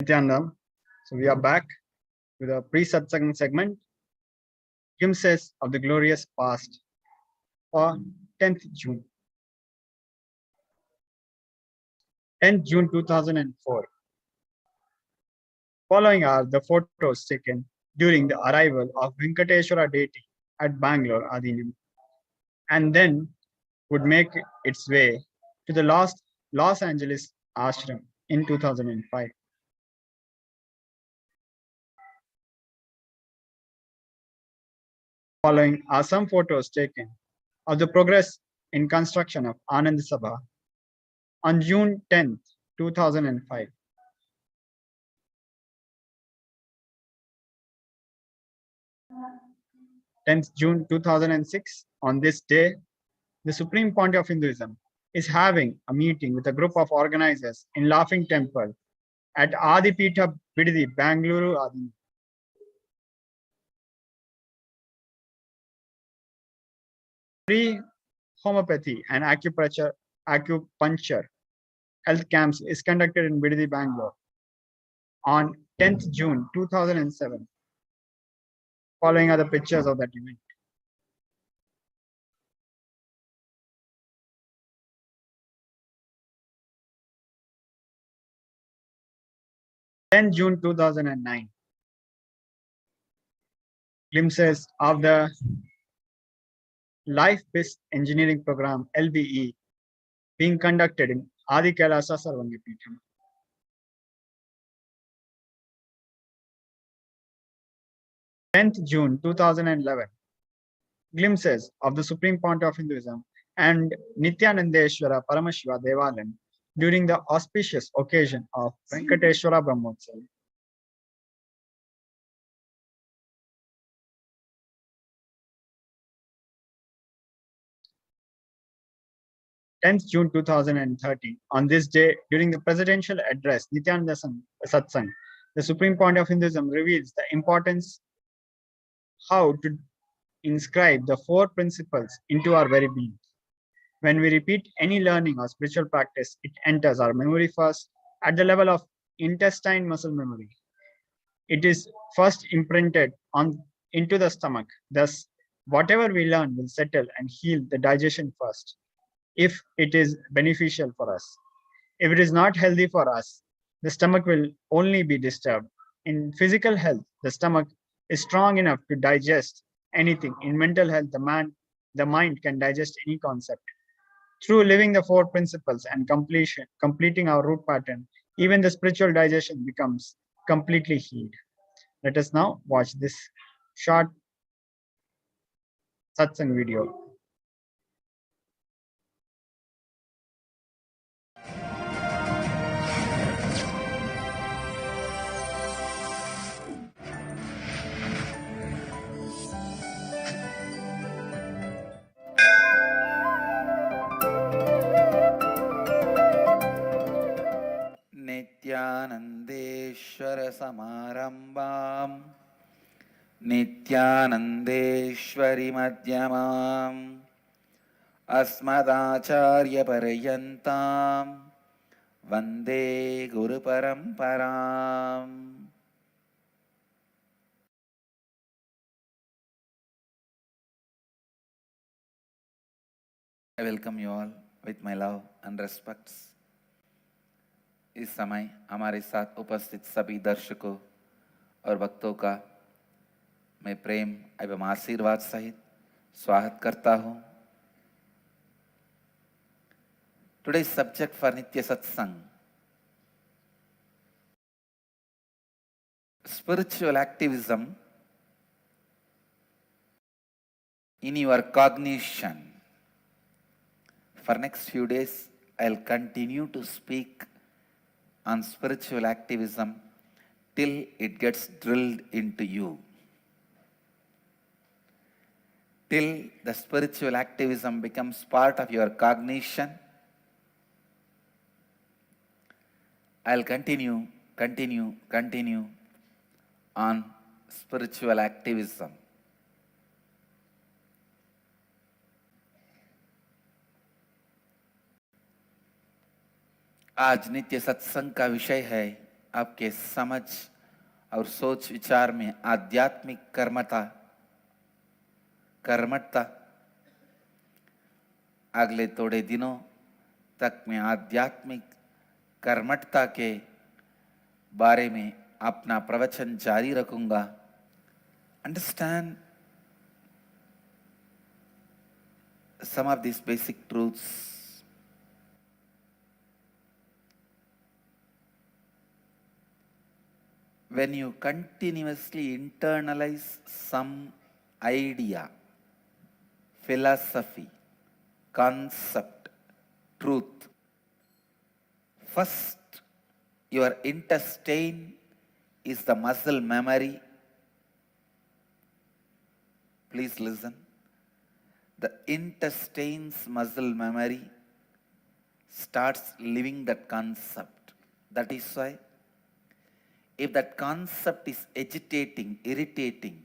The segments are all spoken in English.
Nithyananda. So we are back with a pre-satsang segment, glimpses of the glorious past for 10th June. 10th June 2004. Following are the photos taken during the arrival of Venkateshwara deity at Bangalore Adinam, and then would make its way to the Los Angeles ashram in 2005. Following are some photos taken of the progress in construction of Anand Sabha on June 10th, 2005. June 2006, on this day, the Supreme Pontiff of Hinduism is having a meeting with a group of organizers in Laughing Temple at Adipita Bididi, Bangalore. Free homeopathy and acupuncture health camps is conducted in Bididi, Bangalore on 10th June 2007. Following are the pictures of that event. June 2009. Glimpses of the Life-Based Engineering Program LBE being conducted in Adi Kailasa Sarvangapitham. 10th June 2011. Glimpses of the Supreme Pontiff of Hinduism and Nithyananda Paramashiva Devalayam during the auspicious occasion of Venkateshwara Brahmotsav. June 2013. On this day, during the presidential address, Nithyananda Satsang, the Supreme Pontiff of Hinduism reveals the importance how to inscribe the four principles into our very being. When we repeat any learning or spiritual practice, it enters our memory first at the level of intestine muscle memory. It is first imprinted into the stomach. Thus, whatever we learn will settle and heal the digestion first, if it is beneficial for us. If it is not healthy for us, the stomach will only be disturbed. In physical health, the stomach is strong enough to digest anything. In mental health, the mind can digest any concept. Through living the four principles and completing our root pattern, even the spiritual digestion becomes completely healed. Let us now watch this short satsang video. नित्यानन्देश्वर समारम्भाम् नित्यानन्देश्वरि मध्यमाम् अस्मदाचार्यपर्यन्तां वन्दे गुरुपरम्पराम्. I welcome you all with my love and respects. इस समय हमारे साथ उपस्थित सभी दर्शकों और भक्तों का मैं प्रेम एवं आशीर्वाद सहित स्वागत करता हूँ. Today's subject for Nitya Satsang: spiritual activism in your cognition. For next few days, I'll continue to speak on spiritual activism till it gets drilled into you. Till the spiritual activism becomes part of your cognition, I'll continue on spiritual activism. आज नित्य सत्संग का विषय है आपके समझ और सोच विचार में आध्यात्मिक कर्मठता अगले थोड़े दिनों तक मैं आध्यात्मिक कर्मठता के बारे में अपना प्रवचन जारी रखूंगा. Understand some of these basic truths. When you continuously internalize some idea, philosophy, concept, truth, first your intestine is the muscle memory. Please listen. The intestine's muscle memory starts living that concept. That is why if that concept is agitating, irritating,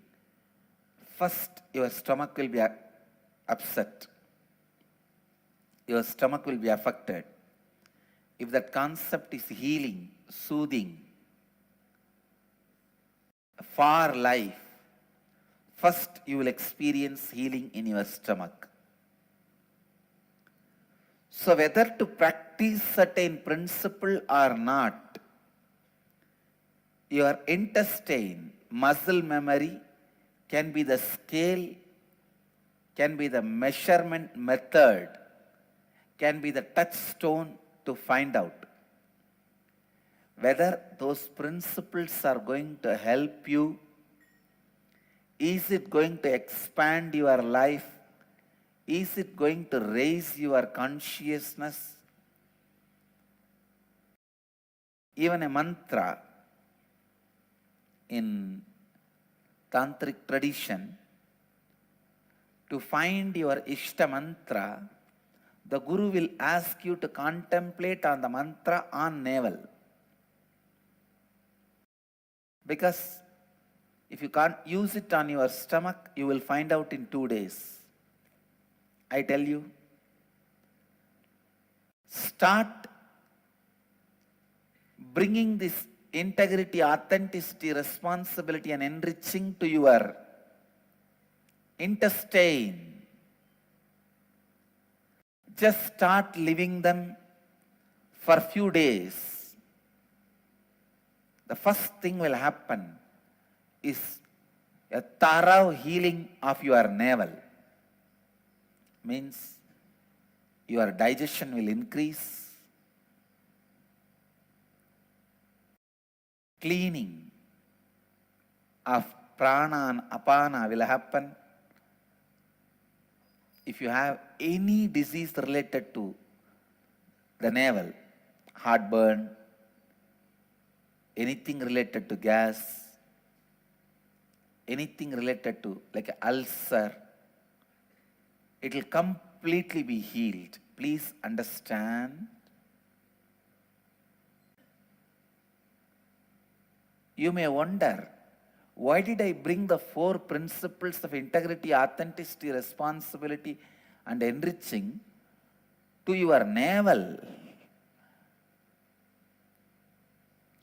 first your stomach will be upset. Your stomach will be affected. If that concept is healing, soothing, for life, first you will experience healing in your stomach. So whether to practice certain principle or not, your intestine, muscle memory can be the scale, can be the measurement method, can be the touchstone to find out whether those principles are going to help you. Is it going to expand your life? Is it going to raise your consciousness? Even a mantra in tantric tradition, to find your Ishta mantra, the Guru will ask you to contemplate on the mantra on navel. Because if you can't use it on your stomach, you will find out in 2 days. I tell you, start bringing this integrity, authenticity, responsibility and enriching to your intestine. Just start living them for few days. The first thing will happen is a thorough healing of your navel. Means your digestion will increase. Cleaning of prana and apana will happen. If you have any disease related to the navel, heartburn, anything related to gas, anything related to like an ulcer, it will completely be healed. Please understand. You may wonder, why did I bring the 4 principles of integrity, authenticity, responsibility and enriching to your navel?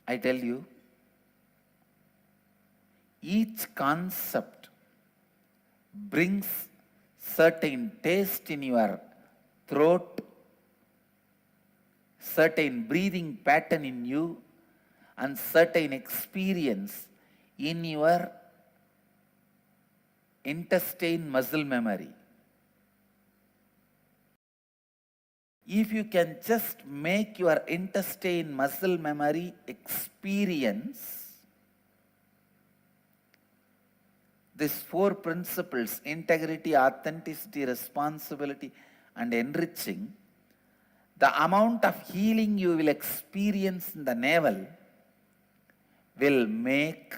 I tell you, each concept brings certain taste in your throat, certain breathing pattern in you, and certain experience in your intestine muscle memory. If you can just make your intestine muscle memory experience these 4 principles, integrity, authenticity, responsibility and enriching, the amount of healing you will experience in the navel will make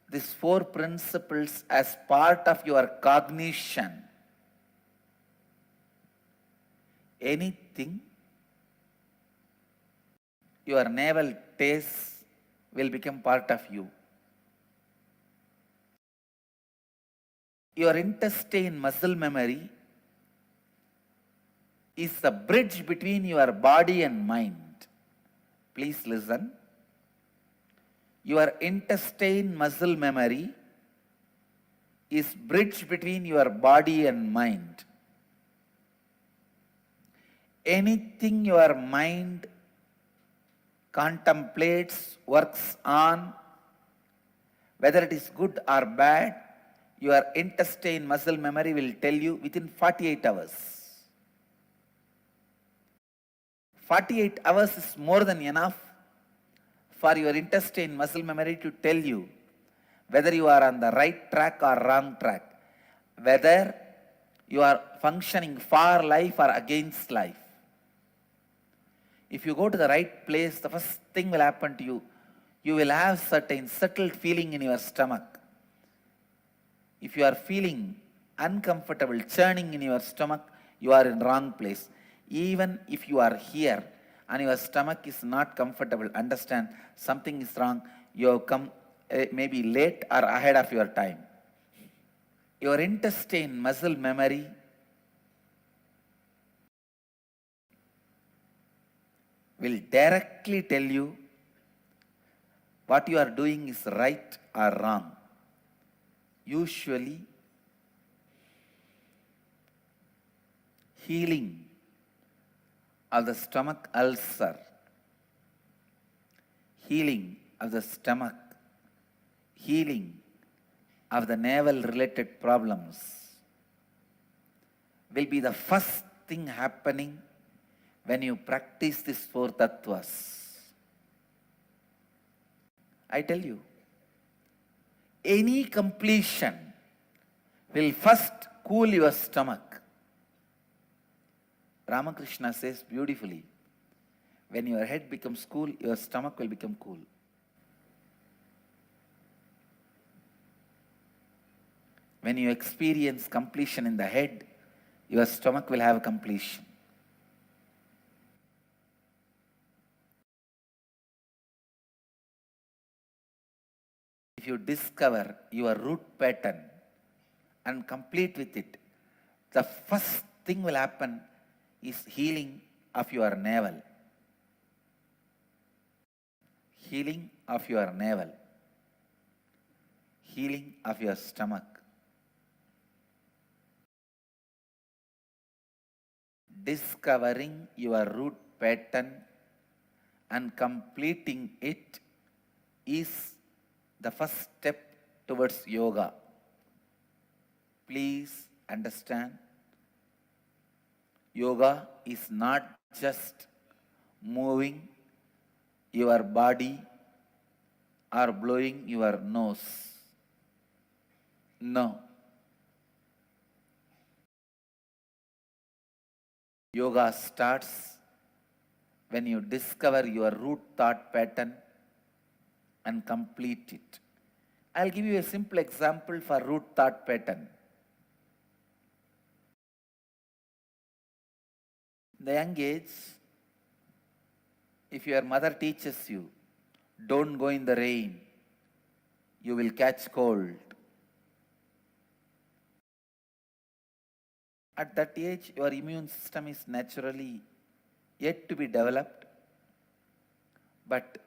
these 4 principles as part of your cognition. Anything your navel tastes will become part of you. Your intestine muscle memory is the bridge between your body and mind. Please listen. Your intestine muscle memory is bridge between your body and mind. Anything your mind contemplates, works on, whether it is good or bad, your intestine muscle memory will tell you within 48 hours. 48 hours is more than enough for your intestine muscle memory to tell you whether you are on the right track or wrong track, whether you are functioning for life or against life. If you go to the right place, the first thing will happen to you. You will have certain settled feeling in your stomach. If you are feeling uncomfortable, churning in your stomach, you are in wrong place. Even if you are here and your stomach is not comfortable, understand something is wrong. You have come maybe late or ahead of your time. Your intestine muscle memory will directly tell you what you are doing is right or wrong. Usually, healing of the stomach ulcer, healing of the stomach, healing of the navel related problems will be the first thing happening when you practice these four tattvas. I tell you, any completion will first cool your stomach. Ramakrishna says beautifully, when your head becomes cool, your stomach will become cool. When you experience completion in the head, your stomach will have completion. If you discover your root pattern and complete with it, the first thing will happen is healing of your navel. Healing of your navel. Healing of your stomach. Discovering your root pattern and completing it is the first step towards yoga. Please understand, yoga is not just moving your body or blowing your nose. No. Yoga starts when you discover your root thought pattern and complete it. I'll give you a simple example for root thought pattern. In the young age, if your mother teaches you, don't go in the rain, you will catch cold. At that age, your immune system is naturally yet to be developed. But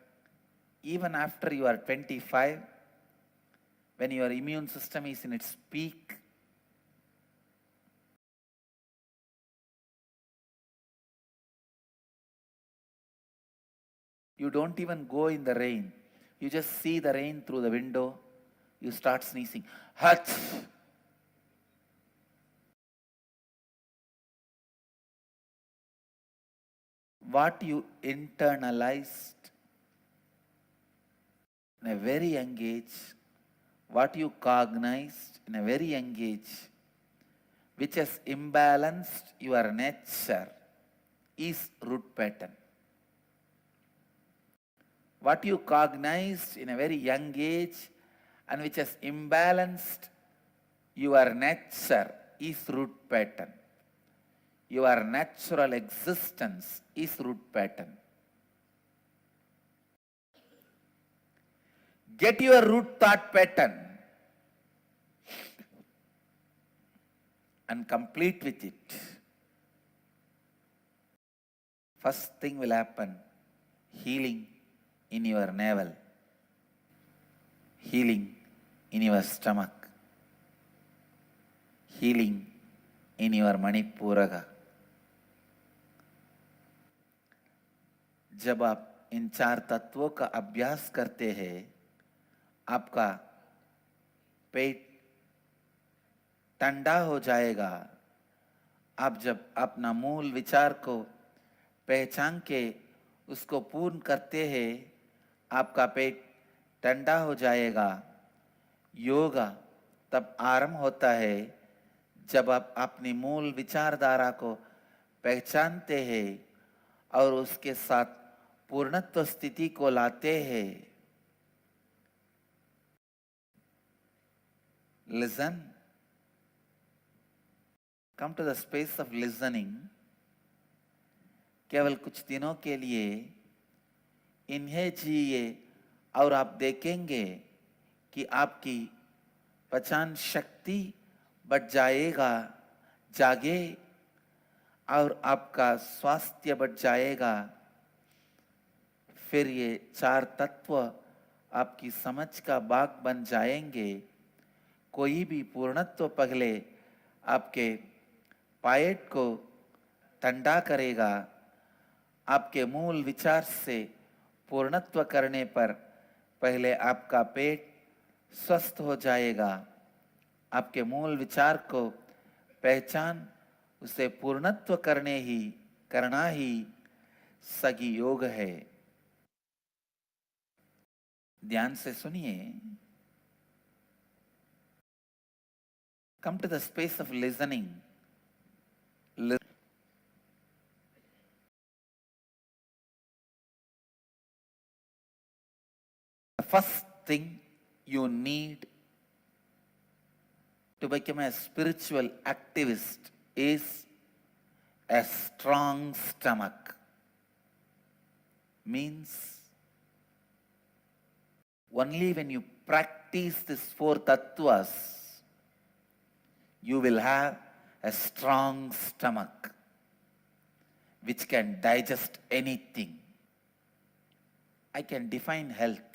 even after you are 25, when your immune system is in its peak, you don't even go in the rain. You just see the rain through the window. You start sneezing. Hach! What you internalized in a very young age, what you cognized in a very young age, which has imbalanced your nature, is root pattern. What you cognized in a very young age and which has imbalanced your nature is root pattern. Your natural existence is root pattern. Get your root thought pattern and complete with it. First thing will happen, healing in your navel. healing in your stomach, healing in your Manipuraga. जब आप इन 4 तत्वों का अभ्यास करते हैं, आपका पेट ठंडा हो जाएगा। आप जब अपना मूल विचार को पहचान के उसको पूर्ण करते हैं, आपका पेट ठंडा हो जाएगा। योगा तब आरंभ होता है जब आप अपनी मूल विचारधारा को पहचानते हैं और उसके साथ पूर्णत्व स्थिति को लाते हैं। Listen. Come to the space of listening. केवल कुछ दिनों के लिए इन्हें जिए और आप देखेंगे कि आपकी पहचान शक्ति बढ़ जाएगा, जागे, और आपका स्वास्थ्य बढ़ जाएगा। फिर ये 4 तत्व आपकी समझ का भाग बन जाएंगे। कोई भी पूर्णत्व पहले आपके पायट को ठंडा करेगा। आपके मूल विचार से पूर्णत्व करने पर पहले आपका पेट स्वस्थ हो जाएगा। आपके मूल विचार को पहचान उसे पूर्णत्व करना ही सही योग है। ध्यान से सुनिए। Come to the space of listening. The first thing you need to become a spiritual activist is a strong stomach. Means only when you practice these 4 tattvas, you will have a strong stomach which can digest anything. I can define health.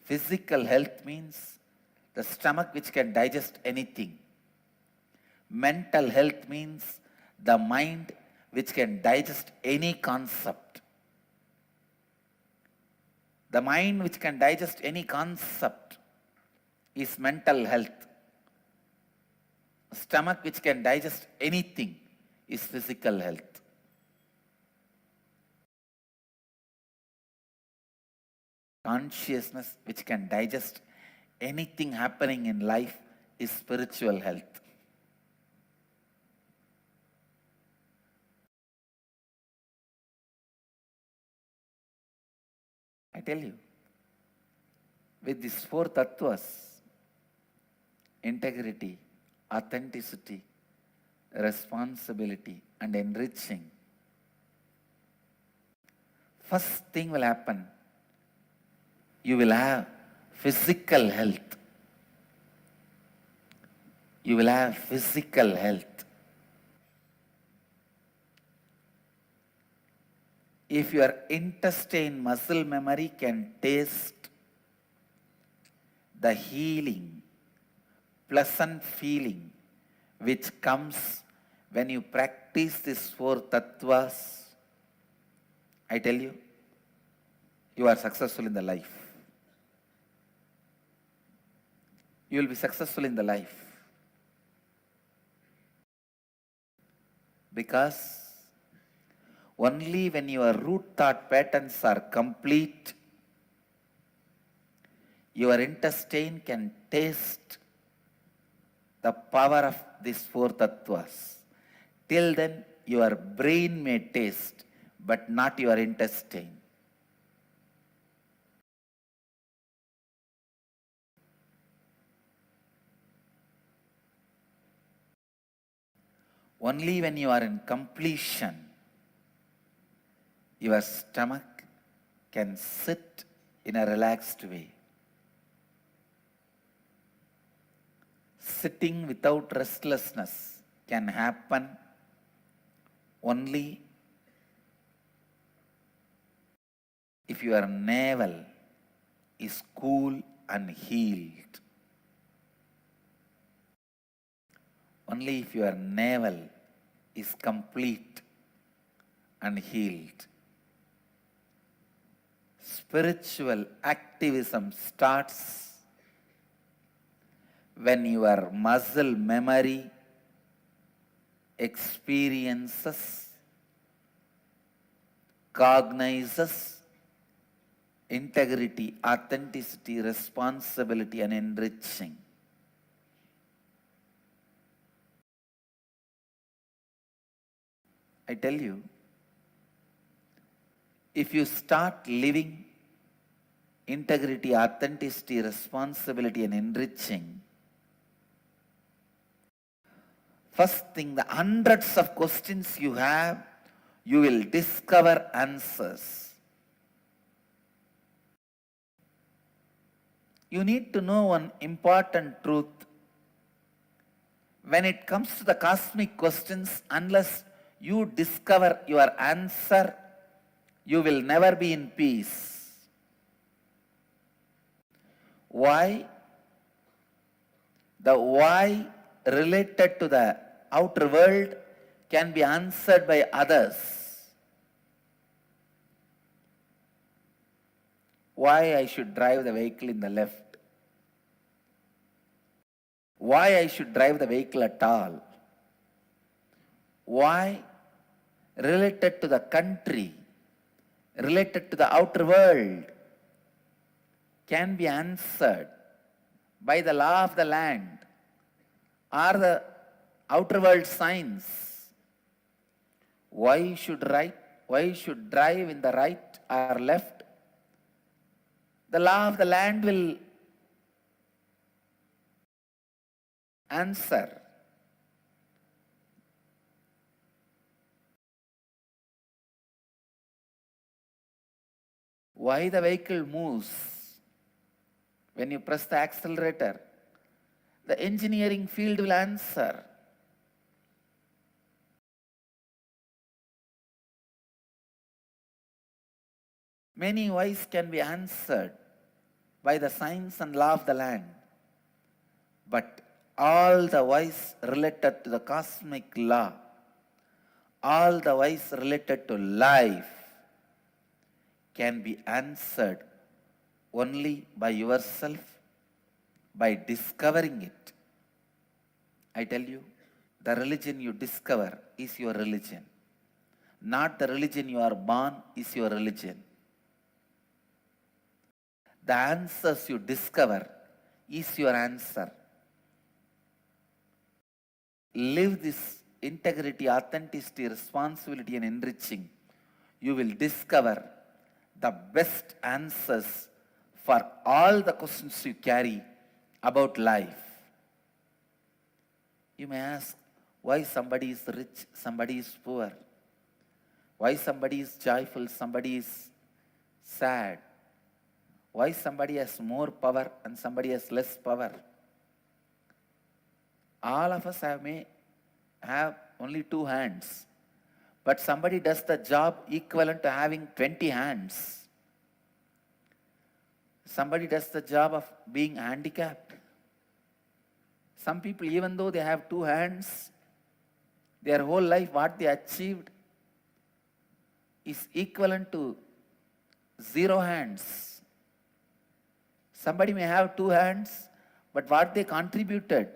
Physical health means the stomach which can digest anything. Mental health means the mind which can digest any concept. The mind which can digest any concept is mental health. Stomach which can digest anything is physical health. Consciousness which can digest anything happening in life is spiritual health. I tell you, with these 4 tattvas, integrity, authenticity, responsibility, and enriching, first thing will happen, you will have physical health. You will have physical health. If your intestine muscle memory can taste the healing, pleasant feeling which comes when you practice these 4 tattvas, I tell you, you are successful in the life. You will be successful in the life. Because only when your root thought patterns are complete, your intestine can taste the power of these 4 tattvas. Till then, your brain may taste, but not your intestine. Only when you are in completion, your stomach can sit in a relaxed way. Sitting without restlessness can happen only if your navel is cool and healed. Only if your navel is complete and healed. Spiritual activism starts when your muscle memory experiences, cognizes integrity, authenticity, responsibility, and enriching. I tell you, if you start living integrity, authenticity, responsibility, and enriching, first thing, the hundreds of questions you have, you will discover answers. You need to know one important truth. When it comes to the cosmic questions, unless you discover your answer, you will never be in peace. Why? The why related to the outer world can be answered by others. Why I should drive the vehicle in the left? Why I should drive the vehicle at all? Why? Related to the country, related to the outer world, can be answered by the law of the land or the outer world science. Why you should drive in the right or left? The law of the land will answer. Why the vehicle moves when you press the accelerator? The engineering field will answer. Many whys can be answered by the science and law of the land. But all the whys related to the cosmic law, all the whys related to life can be answered only by yourself, by discovering it. I tell you, the religion you discover is your religion. Not the religion you are born is your religion. The answers you discover is your answer. Live this integrity, authenticity, responsibility, and enriching. You will discover the best answers for all the questions you carry about life. You may ask, why somebody is rich, somebody is poor? Why somebody is joyful, somebody is sad? Why somebody has more power and somebody has less power? All of us may have only 2 hands, but somebody does the job equivalent to having 20 hands. Somebody does the job of being handicapped. Some people, even though they have 2 hands, their whole life what they achieved is equivalent to 0 hands. Somebody may have 2 hands, but what they contributed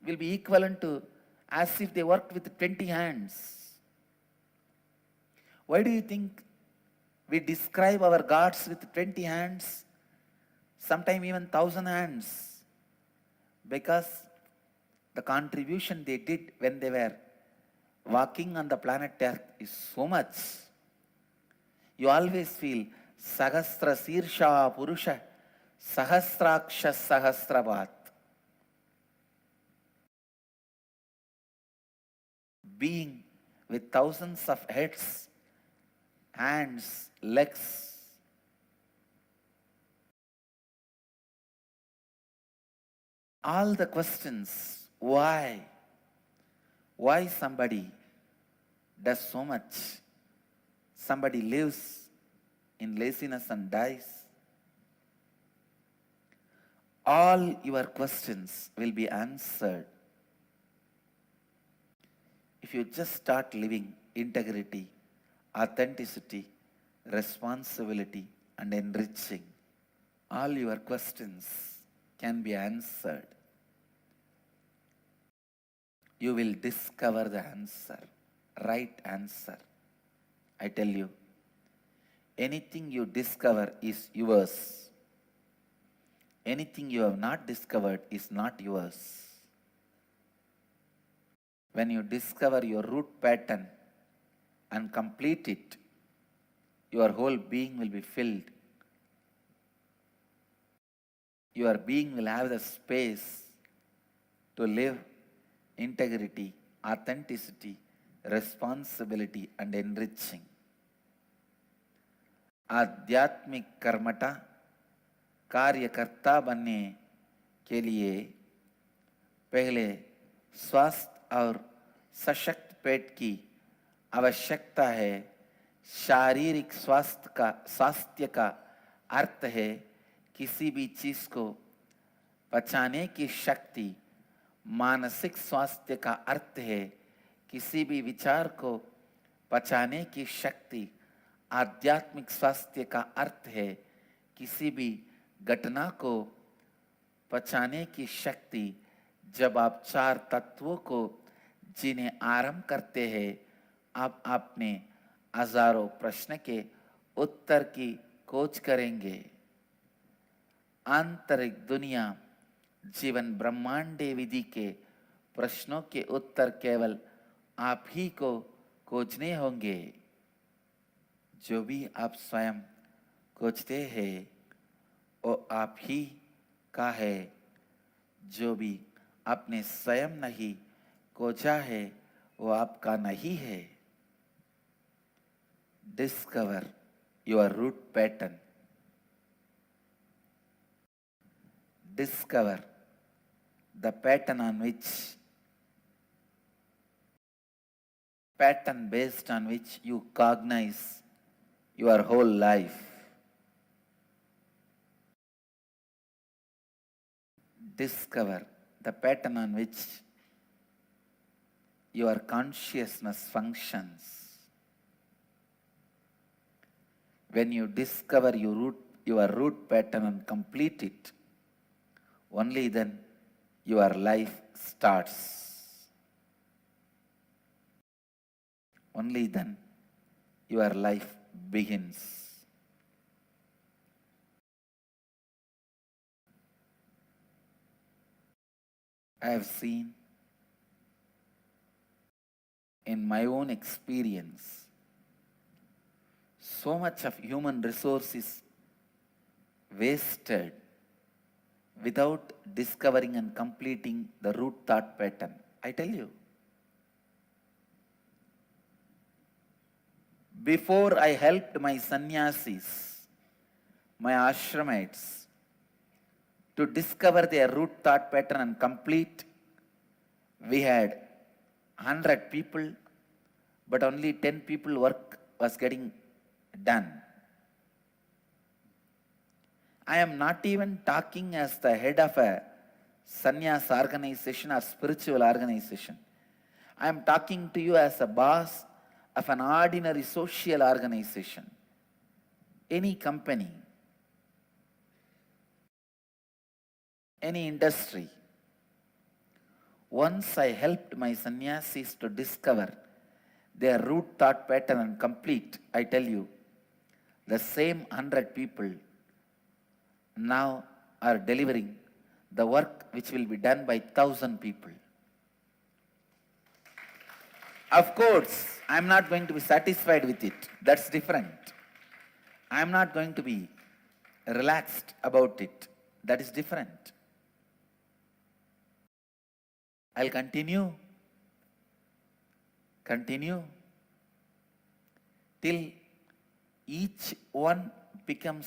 will be equivalent to as if they worked with 20 hands. Why do you think we describe our gods with 20 hands, sometimes even 1,000 hands? Because the contribution they did when they were walking on the planet Earth is so much. You always feel Sahasra Sirsha Purusha Sahasraksha Sahasravat. Being with thousands of heads, hands, legs. All the questions, why? Why somebody does so much? Somebody lives in laziness and dies. all your questions will be answered if you just start living integrity, authenticity, responsibility, and enriching. All your questions can be answered. You will discover the answer, right answer. I tell you, anything you discover is yours. Anything you have not discovered is not yours. When you discover your root pattern and complete it, your whole being will be filled. Your being will have the space to live integrity, authenticity, responsibility, and enriching. आध्यात्मिक कर्मठा कार्यकर्ता बनने के लिए पहले स्वस्थ और सशक्त पेट की आवश्यकता है. शारीरिक स्वास्थ्य का अर्थ है किसी भी चीज को पचाने की शक्ति. मानसिक स्वास्थ्य का अर्थ है किसी भी विचार को पचाने की शक्ति. आध्यात्मिक स्वास्थ्य का अर्थ है किसी भी घटना को पचाने की शक्ति. जब आप चार तत्वों को जीने आरंभ करते हैं, आप अपने हजारों प्रश्न के उत्तर की खोज करेंगे. आंतरिक दुनिया, जीवन, ब्रह्मांडीय विधि के प्रश्नों के उत्तर केवल आप ही को खोजने होंगे. जो भी आप स्वयं खोजते हैं वो आप ही का है. जो भी आपने स्वयं नहीं खोजा है वो आपका नहीं है. Discover your root pattern. Discover the pattern based on which you cognize your whole life. Discover the pattern on which your consciousness functions. When you discover your root pattern and complete it, only then your life starts. Only then your life begins. I have seen in my own experience so much of human resources wasted without discovering and completing the root thought pattern. I tell you, before I helped my sannyasis, my ashramites, to discover their root thought pattern and complete, we had 100 people, but only 10 people work was getting done. I am not even talking as the head of a sannyas organization or spiritual organization. I am talking to you as a boss of an ordinary social organization. Any company, any industry. Once I helped my sannyasis to discover their root thought pattern and complete, I tell you, the same 100 people now are delivering the work which will be done by 1,000 people. Of course, I am not going to be satisfied with it. That's different. I am not going to be relaxed about it. That is different. I'll continue till each one becomes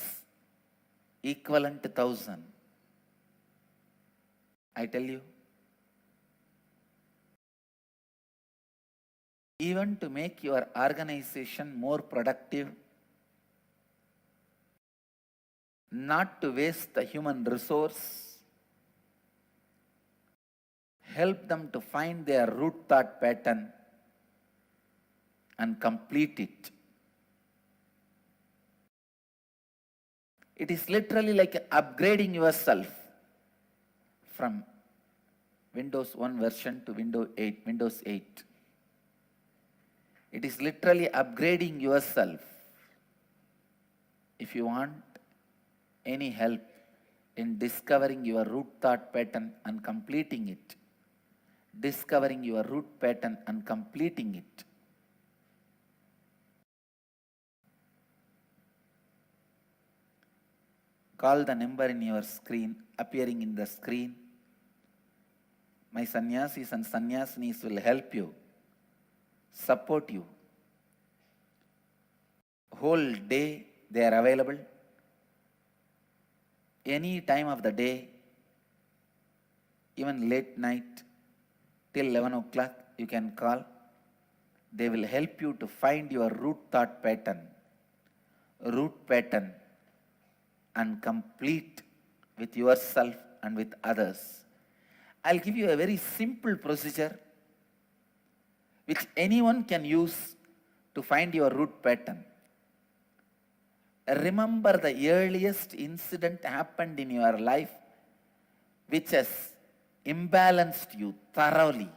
equivalent to 1,000. I tell you, even to make your organization more productive, not to waste the human resource, help them to find their root thought pattern and complete it. It is literally like upgrading yourself from Windows 1 version to Windows 8. It is literally upgrading yourself. If you want any help in discovering your root thought pattern and completing it, discovering your root pattern and completing it, call the number in your screen, appearing in the screen. My sannyasis and sannyasinis will help you, support you. Whole day they are available. Any time of the day, even late night, till 11 o'clock, you can call. They will help you to find your root thought pattern, and complete with yourself and with others. I'll give you a very simple procedure which anyone can use to find your root pattern. Remember the earliest incident happened in your life which has imbalanced you thoroughly,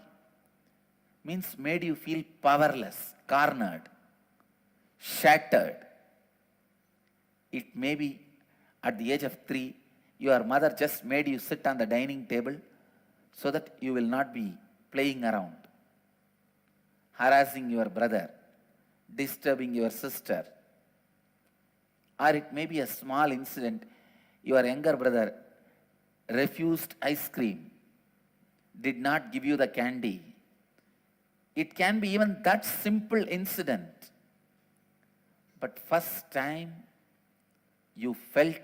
means made you feel powerless, cornered, shattered. It may be at the age of 3, your mother just made you sit on the dining table so that you will not be playing around, harassing your brother, disturbing your sister. Or it may be a small incident. Your younger brother refused ice cream, did not give you the candy. It can be even that simple incident. But first time you felt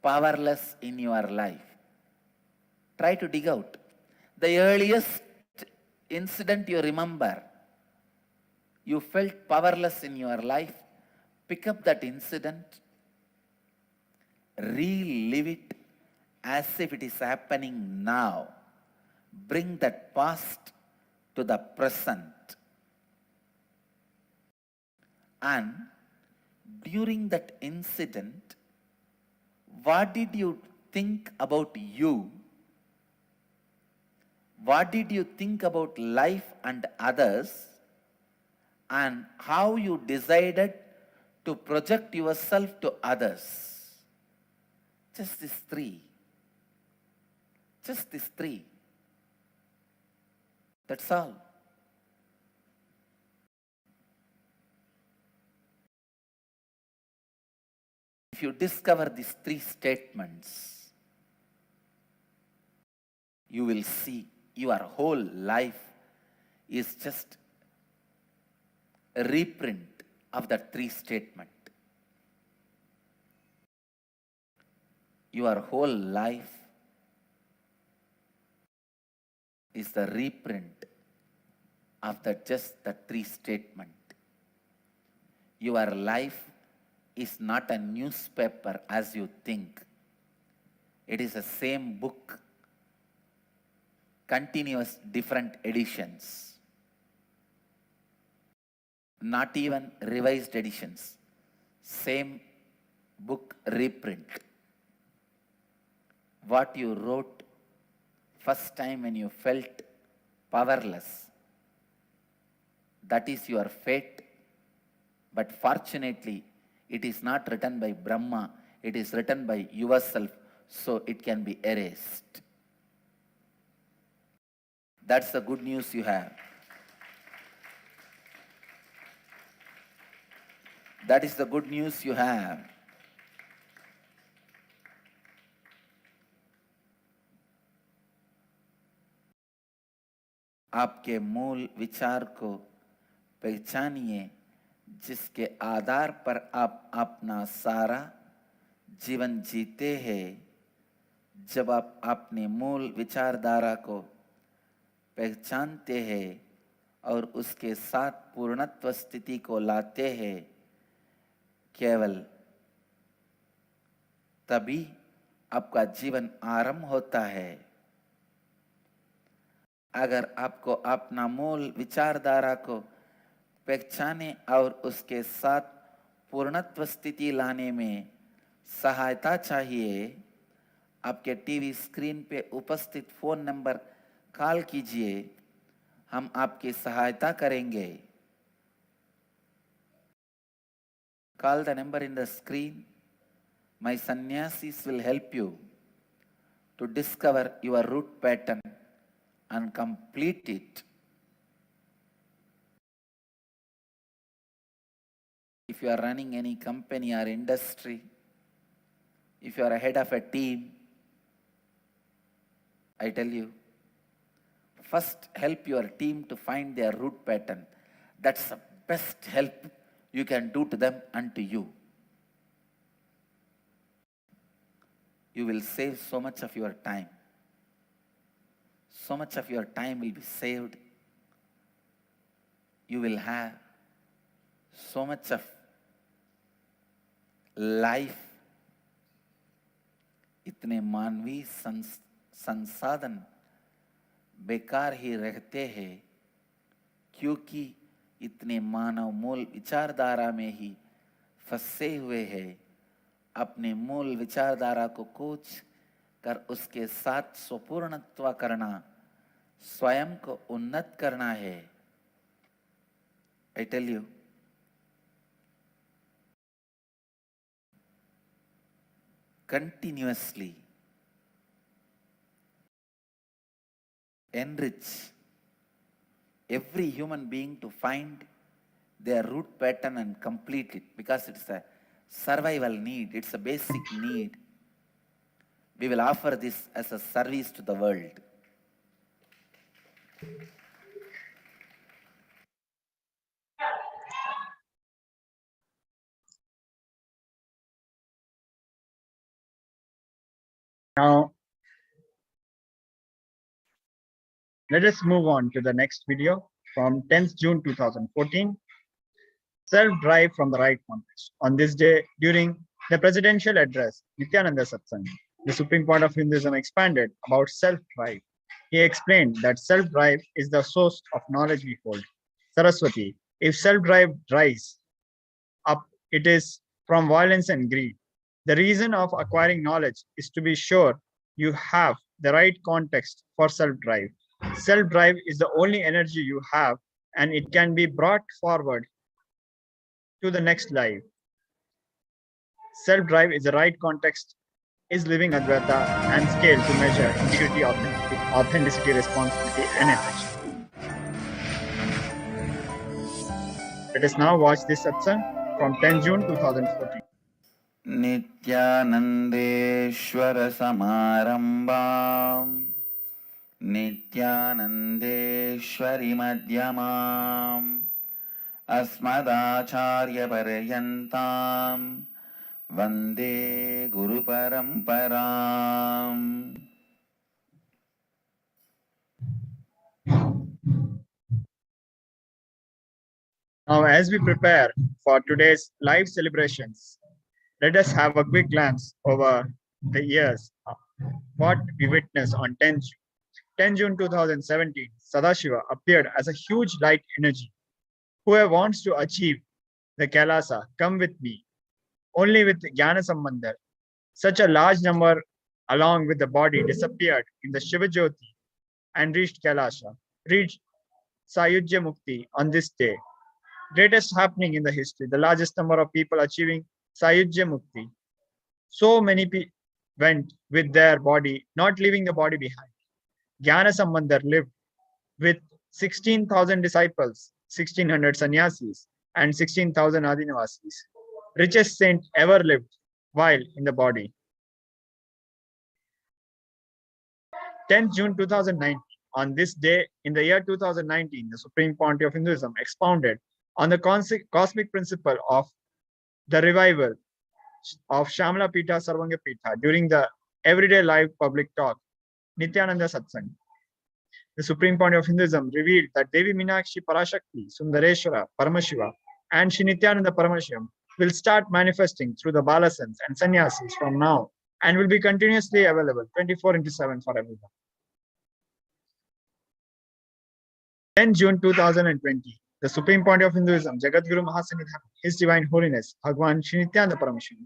powerless in your life. Try to dig out the earliest incident you remember. You felt powerless in your life. Pick up that incident, relive it as if it is happening now. Bring that past to the present. And during that incident, what did you think about you? What did you think about life and others? And how you decided to project yourself to others? Just these 3. Just these 3. That's all. If you discover these 3 statements, you will see your whole life is just a reprint of that 3 statement. Your whole life is the reprint of just the 3 statement. Your life is not a newspaper as you think. It is the same book, continuous different editions. Not even revised editions. Same book reprint. What you wrote first time when you felt powerless, that is your fate. But fortunately, it is not written by Brahma, it is written by yourself, so it can be erased. That's the good news you have. That is the good news you have. आपके मूल विचार को पहचानिए, जिसके आधार पर आप अपना सारा जीवन जीते हैं। जब आप अपने मूल विचारधारा को पहचानते हैं और उसके साथ पूर्णत्व स्थिति को लाते हैं, केवल तभी आपका जीवन आरंभ होता है। अगर आपको अपना मूल विचारधारा को पहचाने और उसके साथ पूर्णत्व स्थिति लाने में सहायता चाहिए, आपके टीवी स्क्रीन पे उपस्थित फोन नंबर कॉल कीजिए, हम आपकी सहायता करेंगे। Call the number in the screen. My sannyasis will help you to discover your root pattern and complete it. If you are running any company or industry, if you are a head of a team, I tell you, first help your team to find their root pattern. That's the best help you can do to them and to you. You will save so much of your time. So much of your time will be saved. You will have so much of life. इतने मानवीय संसाधन बेकार ही रहते हैं क्योंकि इतने मानव मूल विचारधारा में ही फंसे हुए हैं। अपने मूल विचारधारा को खोज कर उसके साथ स्वपूर्णत्व करना, स्वयं को उन्नत करना है। I tell you, continuously enrich every human being to find their root pattern and complete it, because it's a survival need, it's a basic need. We will offer this as a service to the world. Now, let us move on to the next video from 10th June 2014. Self-drive from the right context. On this day, during the presidential address, Nithyananda Satsang, the Supreme Court of Hinduism expanded about self-drive. He explained that self-drive is the source of knowledge we hold. Saraswati, if self-drive dries up, it is from violence and greed. The reason of acquiring knowledge is to be sure you have the right context for self-drive. Self-drive is the only energy you have, and it can be brought forward to the next life. Self-drive is the right context, is living Advaita and scale to measure integrity, authenticity, responsibility, and affection. Let us now watch this satsang from 10 June 2014. नित्यानंदेश्वर समारंभाम् नित्यानंदेश्वरी मध्यमाम् अस्मदाचार्य पर्यन्ताम् Vande Guru परंपराम्। Now, as we prepare for today's live celebrations, let us have a quick glance over the years of what we witnessed on 10 June 2017. Sadashiva appeared as a huge light energy. Whoever wants to achieve the Kailasa, come with me. Only with Jnana Sambandhar, such a large number along with the body disappeared in the Shiva Jyoti and reached Kailasa, reached Sayujya Mukti on this day. Greatest happening in the history, the largest number of people achieving Sayujya Mukti. So many people went with their body, not leaving the body behind. Jnana Sambandhar lived with 16,000 disciples, 1,600 sannyasis, and 16,000 adinavasis. Richest saint ever lived while in the body. 10th June 2019. On this day, in the year 2019, the Supreme Pontiff of Hinduism expounded on the cosmic principle of the revival of Shamla Pita Sarvanga Pita during the everyday live public talk, Nithyananda Satsang. The Supreme Pontiff of Hinduism revealed that Devi Meenakshi Parashakti, Sundareshwara, Paramashiva, and Shri Nithyananda Paramashivam will start manifesting through the balasans and sannyasis from now and will be continuously available 24/7 for everyone. 10 June 2020, the Supreme Point of Hinduism, Jagadguru Mahasanidham, His Divine Holiness, Bhagwan Sri Nithyananda Paramashivam,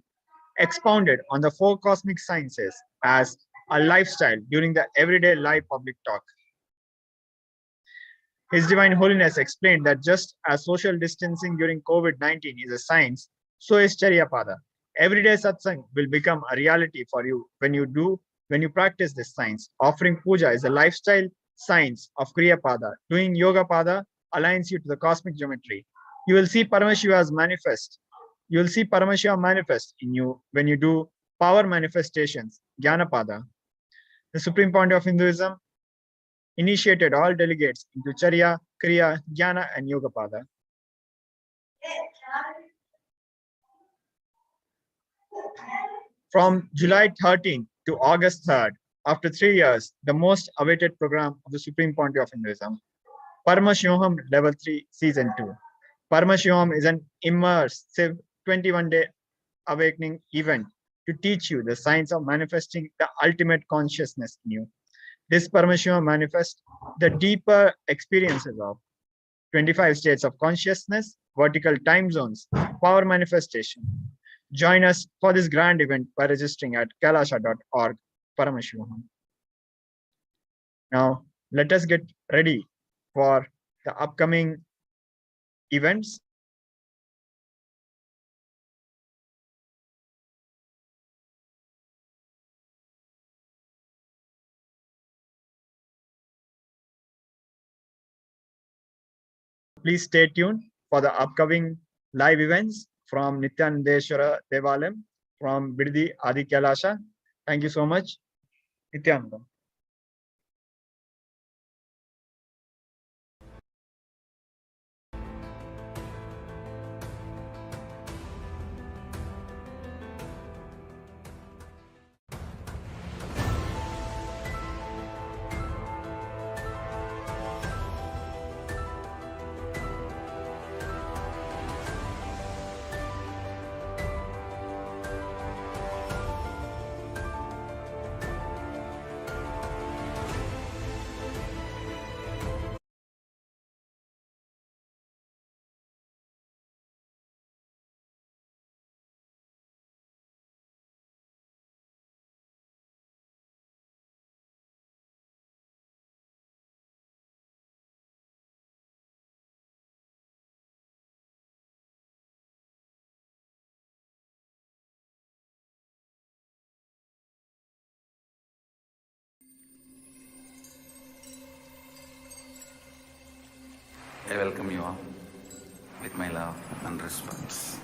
expounded on the four cosmic sciences as a lifestyle during the everyday live public talk. His Divine Holiness explained that just as social distancing during COVID-19 is a science, so is Charyapada. Everyday satsang will become a reality for you when you practice this science. Offering puja is a lifestyle science of Kriyapada. Doing Yoga Pada aligns you to the cosmic geometry. You will see Paramashiva's manifest. You will see Paramashiva manifest in you when you do power manifestations, Jnanapada. The Supreme Point of Hinduism initiated all delegates into Charya, Kriya, Jnana, and Yogapada. From July 13th to August 3rd, after 3 years, the most awaited program of the Supreme Point of Hinduism, Paramashivoham Level 3 Season 2. Paramashivoham is an immersive 21-day awakening event to teach you the science of manifesting the ultimate consciousness in you. This Paramashiva manifests the deeper experiences of 25 states of consciousness, vertical time zones, power manifestation. Join us for this grand event by registering at kailasa.org, Paramashivoham. Now, let us get ready for the upcoming events. Please stay tuned for the upcoming live events from Nithyanandeshwara Devalayam from Biddi Adi Kailasa. Thank you so much. Nithyananda. I welcome you all with my love and respect.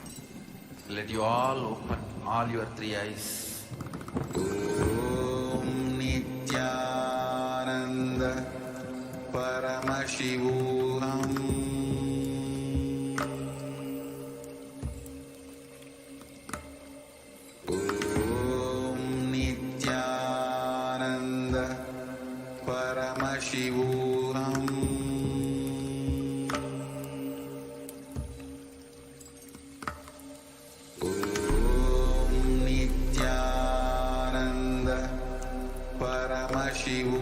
Let you all open all your three eyes. Om Nithyananda Paramashivoham Om Nithyananda Paramashivoham Paramashivoham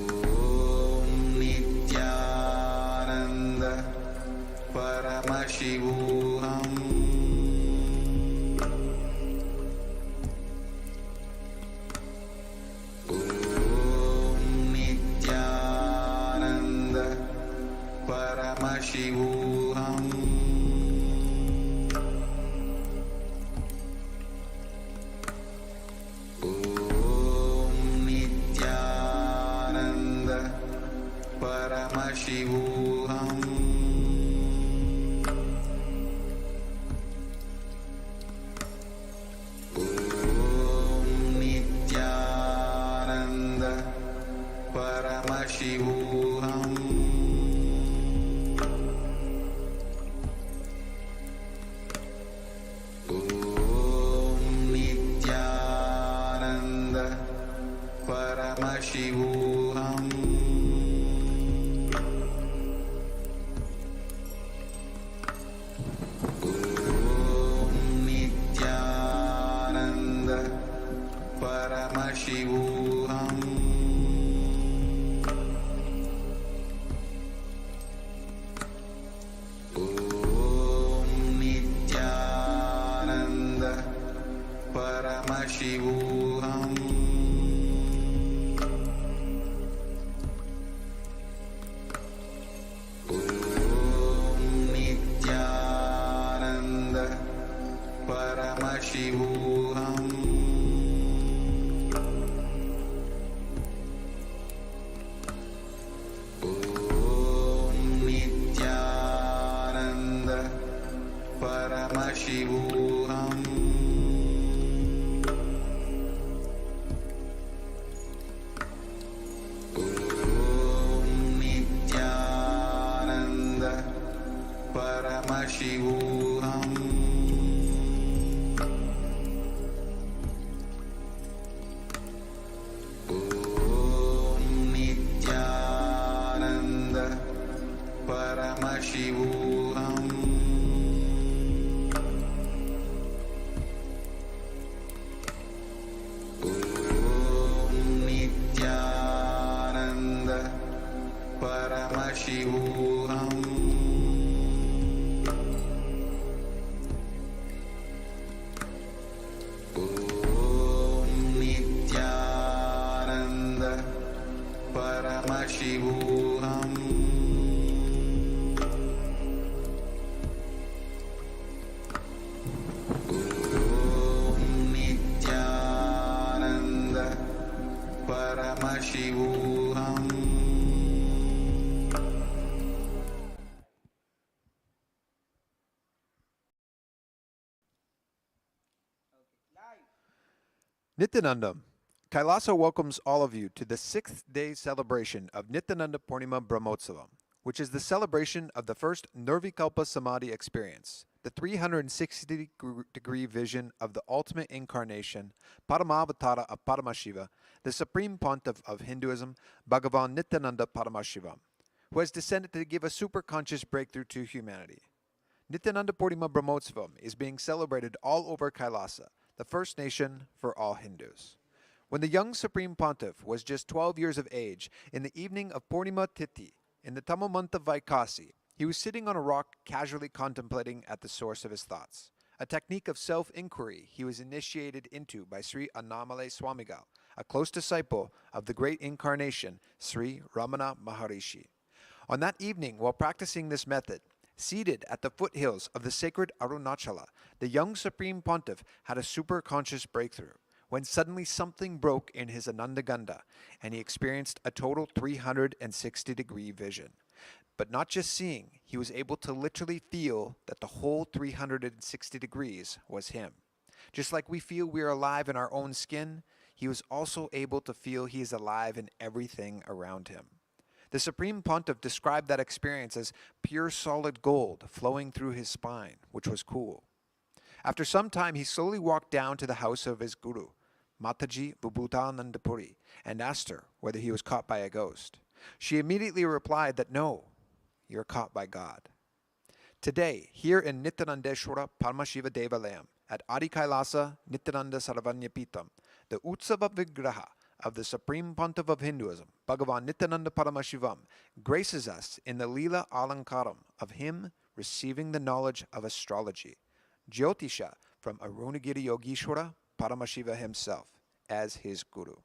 Om Nithyananda Paramashivoham Om Nithyananda Paramashivoham Paramashivoham Om Nithyananda Paramashivoham Om Nithyananda Paramashivoham Paramashivoham Om Nithyananda Paramashivoham Om Nithyananda Paramashivoham Om Nithyananda Paramashivoham Om Nithyananda Paramashivoham Nithyananda, Kailasa welcomes all of you to the 6th day celebration of Nithyananda Purnima Brahmotsavam, which is the celebration of the first Nirvikalpa Samadhi experience, the 360-degree vision of the ultimate incarnation, Paramavatara of Paramashiva, the Supreme Pontiff of Hinduism, Bhagavan Nithyananda Paramashivam, who has descended to give a superconscious breakthrough to humanity. Nithyananda Purnima Brahmotsavam is being celebrated all over Kailasa, the first nation for all Hindus. When the young Supreme Pontiff was just 12 years of age, in the evening of Purnima Tithi, in the Tamil month of Vaikasi, he was sitting on a rock casually contemplating at the source of his thoughts, a technique of self-inquiry he was initiated into by Sri Annamalai Swamigal, a close disciple of the great incarnation Sri Ramana Maharishi. On that evening, while practicing this method, seated at the foothills of the sacred Arunachala, the young Supreme Pontiff had a superconscious breakthrough, when suddenly something broke in his Anandaganda, and he experienced a total 360-degree vision. But not just seeing, he was able to literally feel that the whole 360 degrees was him. Just like we feel we are alive in our own skin, he was also able to feel he is alive in everything around him. The Supreme Pontiff described that experience as pure solid gold flowing through his spine, which was cool. After some time, he slowly walked down to the house of his guru, Mataji Bubhutanandapuri, and asked her whether he was caught by a ghost. She immediately replied that no, you're caught by God. Today, here in Nityanandeshwara Paramashiva Devalayam at Adi Kailasa Nityananda Sarvanyapitam, the Utsava Vigraha of the Supreme Pontiff of Hinduism, Bhagavan Nithyananda Paramashivam, graces us in the Leela Alankaram of him receiving the knowledge of astrology, Jyotisha from Arunagiri Yogeshwara Paramashiva himself, as his guru.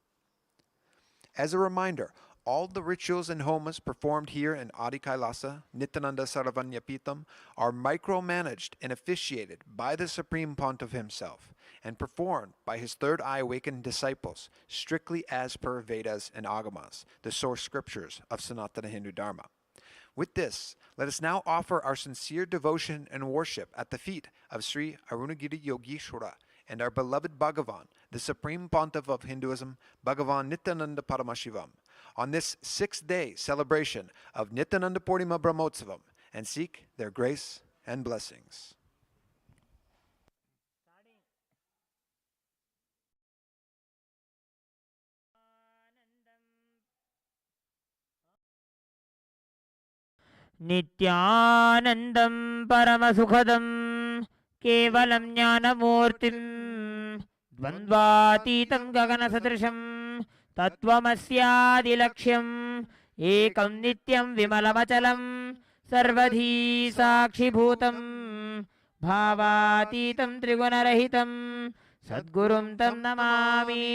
As a reminder, all the rituals and homas performed here in Adi Kailasa, Nityananda Sarvanyapitam, are micromanaged and officiated by the Supreme Pontiff himself, and performed by his third eye awakened disciples, strictly as per Vedas and Agamas, the source scriptures of Sanatana Hindu Dharma. With this, let us now offer our sincere devotion and worship at the feet of Sri Arunagiri Yogeshwara and our beloved Bhagavan, the Supreme Pontiff of Hinduism, Bhagavan Nithyananda Paramashivam, on this 6th day celebration of Nithyananda Purnima Brahmotsavam, and seek their grace and blessings. नित्यानन्दं परमसुखदं केवलं ज्ञानमूर्तिं द्वन्द्वातीतं गगनसदृशं तत्त्वमस्यादिलक्ष्यम् एकं नित्यं विमलमचलं सर्वधी साक्षिभूतं भावातीतं त्रिगुणरहितं सद्गुरुं तं नमामि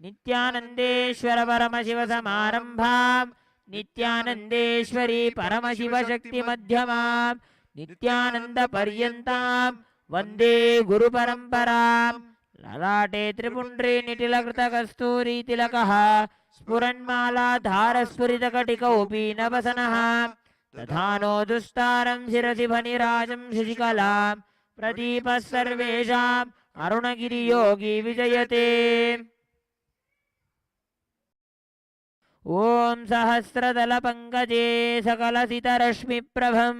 नित्यानन्देश्वर परमशिवसमारम्भाम् नित्यानन्देश्वरी परमशिवशक्ति मध्यमां नित्यानंद पर्यन्तां वन्दे गुरुपरम्परां ललाटे त्रिपुण्ड्रे निटिलकृतकस्तूरी तिलकः स्फुरन्मालाधारस्फुरितकटिकौपी नवसनः दधानो दुस्तारं शिरसि फणिराजं शशिकलां प्रदीपः सर्वेषाम् अरुणगिरियोगी विजयते। ॐ सहस्रदलपङ्कजे सकलसितरश्मिप्रभं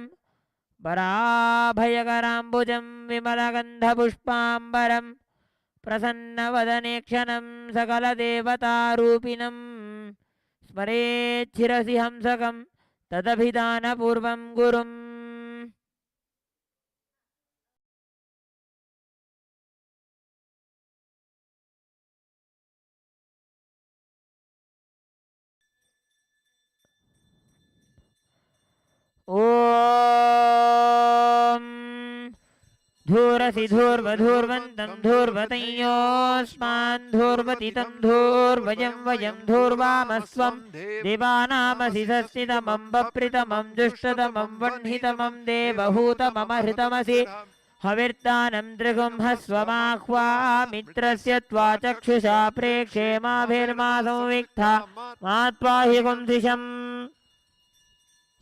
वराभयकराम्बुजं विमलगन्धपुष्पाम्बरं प्रसन्नवदनेक्षणं सकलदेवतारूपिणं स्मरेच्छिरसि हंसकं तदभिधानपूर्वं गुरुम्। ॐ धूरसि धूर्वधूर्वन्तं धूर्वतयोऽस्मान् धूर्वतितं धूर्वजं वयं धूर्वामस्वं देवानामसि सस्तितमं बप्रितमं दुष्टतमं वह्नितमं देवहूतममहृतमसि हविर्दानं दृगुंहस्वमाह्वामित्रस्य त्वा चक्षुषा प्रेक्षे माभिर्मा संविक्था मात्वाहि कुंसिषम्।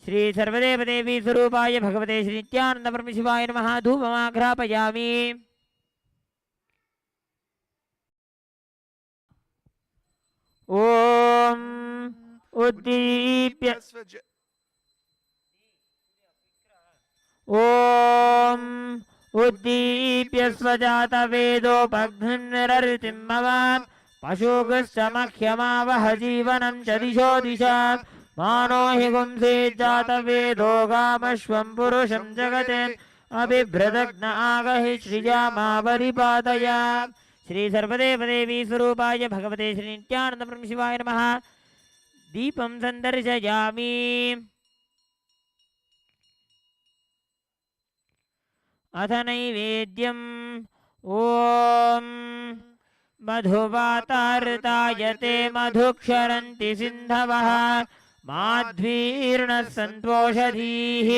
श्री सर्वदेव देवी स्वरूपाय भगवते श्री नित्यानंद परमशिवाय नमः। धूपमाघ्रापयामि। ओम उद्दीप्य ओम उद्दीप्य स्वजात वेदोपघ्नरतिमवान् पशुगश्चमह्यमावह जीवनं च दिशो दिशा मानो हि गुंसे जातवेदो गामश्वं पुरुषं जगते अबिभ्रदग्न आगहि श्रियामावरिपादय। श्री सर्वदेव देवी स्वरूपाय भगवते श्री नित्यानंद परमशिवाय नमः। दीपं सन्दर्शयामि। अथ नैवेद्यम् ॐ मधुवातार्तायते मधुक्षरन्ति सिन्धवः माध्वीर्णः सन्तोषधीः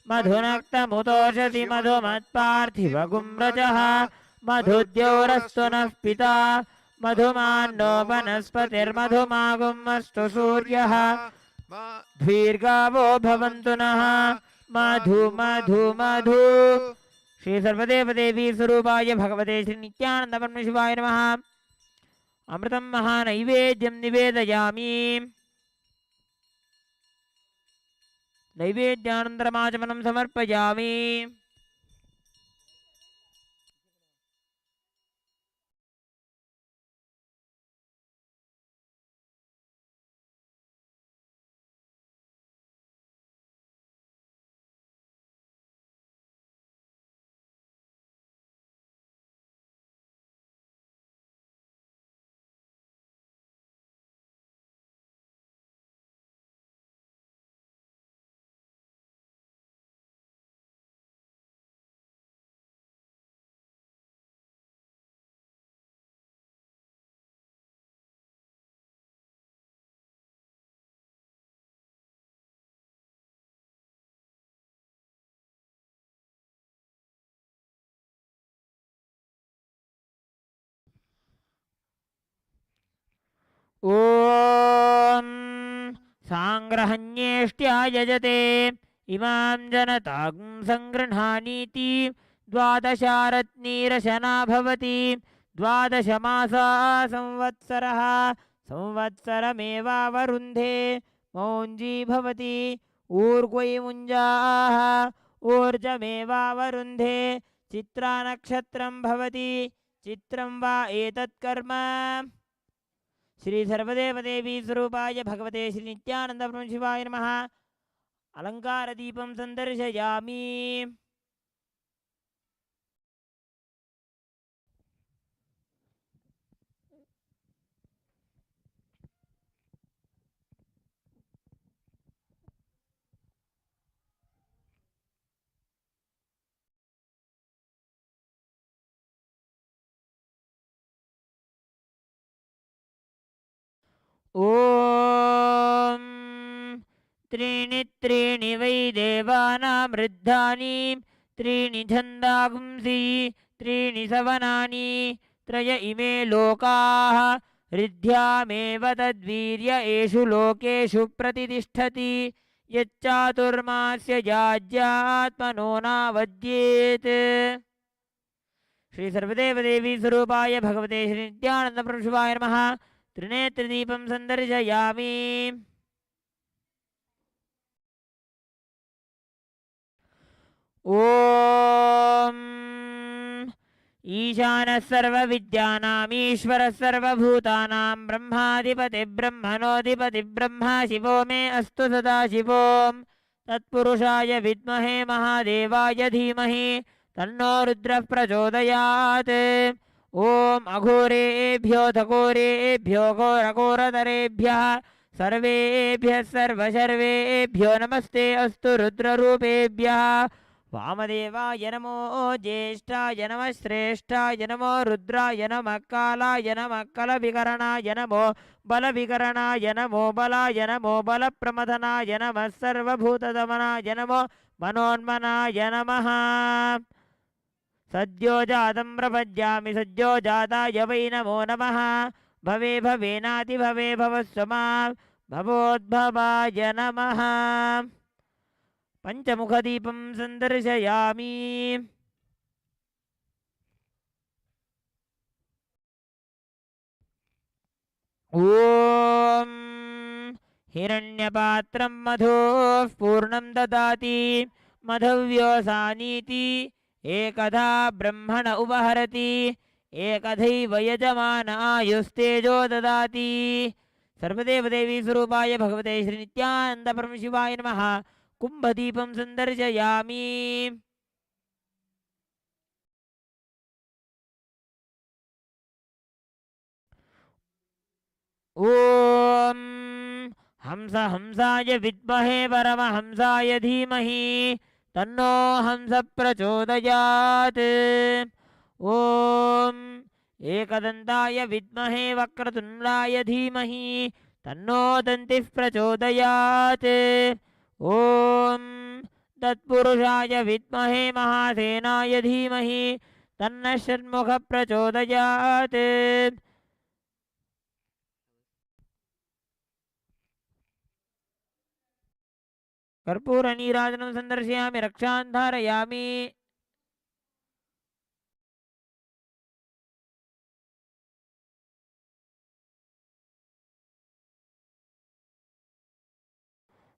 मधुनक्तमुतोषधि मधुमत्पार्थिवगुम्रजः मधुद्यौरस्तु नः पिता मधुमान्नो वनस्पतिर्मधुमागुमस्तु सूर्यः द्वीर्गावो भवन्तु नः मधु मधु मधु। श्री सर्वदेव देवी स्वरूपाय भगवते श्री नित्यानंद परमशिवाय नमः। अमृतं महानैवेद्यं निवेदयामि। नैवेद्यानन्तरमाचमनं समर्पयामि। ॐ सांग्रहण्येष्ट्या यजते इमां जनतां संगृह्णानीति द्वादशारत्नीरशना भवति द्वादशमासा संवत्सरः संवत्सरमेवावरुन्धे मौञ्जी भवति ऊर्ग्वै मुञ्जाः ऊर्जमेवावरुन्धे चित्रानक्षत्रं भवति चित्रं वा एतत् कर्म। श्री सर्वदेव देवी स्वरूपाय भगवते श्री नित्यानंद परमशिवाय नमः। अलंकार दीपं सन्दर्शयामि। ॐ त्रीणि त्रीणि वै देवानां वृद्धानि त्रीणि छन्दागुंसि त्रीणि सवनानि त्रय इमे लोकाः ऋद्ध्यामेव तद्वीर्य एषु लोकेषु प्रतितिष्ठति यच्चातुर्मास्य याज्यात्मनो नावद्येत्। श्री सर्वदेव देवी स्वरूपाय भगवते श्री नित्यानंद परमशिवाय नमः। त्रिनेत्रदीपं सन्दर्शयामि। ॐ ईशानः सर्वविद्यानामीश्वरः सर्वभूतानां ब्रह्माधिपतिर्ब्रह्मणोऽधिपतिर्ब्रह्मा शिवो मे अस्तु सदा शिवों तत्पुरुषाय विद्महे महादेवाय धीमहि तन्नो रुद्रः प्रचोदयात् ॐ अघोरेभ्यो धघोरेभ्यो घोरघोरतरेभ्यः सर्वेभ्यः सर्वशर्वेभ्यो नमस्ते अस्तु रुद्ररूपेभ्यः वामदेवाय नमो ज्येष्ठाय नमः श्रेष्ठाय नमो रुद्राय नमः कालाय नमः कलविकरणाय नमो बलविकरणाय नमो बलाय नमो बलप्रमथनाय नमः सर्वभूतदमनाय नमो मनोन्मनाय नमः सद्योजातं प्रपद्यामि सद्योजाताय वै नमो नमः भवे भवेनातिभवे भवस्वमा भवोद्भवाय नमः पञ्चमुखदीपं सन्दर्शयामि ॐ हिरण्यपात्रं मधोः पूर्णं ददाति मधव्योसानीति एकधा ब्रह्मण उपहरति एकधैव यजमान आयुस्तेजो ददाति सर्वदेवदेवी स्वरूपाय भगवते श्रीनित्यानन्द परमशिवाय नमः कुम्भदीपं सन्दर्शयामि ॐ हंसाय विद्महे परमहंसाय धीमहि तन्नो हंस प्रचोदयात् ॐ एकदन्ताय विद्महे वक्रतुण्डाय धीमहि तन्नो दन्तिः प्रचोदयात् ॐ तत्पुरुषाय विद्महे महासेनाय धीमहि तन्नः षण्मुखः प्रचोदयात् कर्पूरनीराजनं सन्दर्शयामि रक्षां धारयामि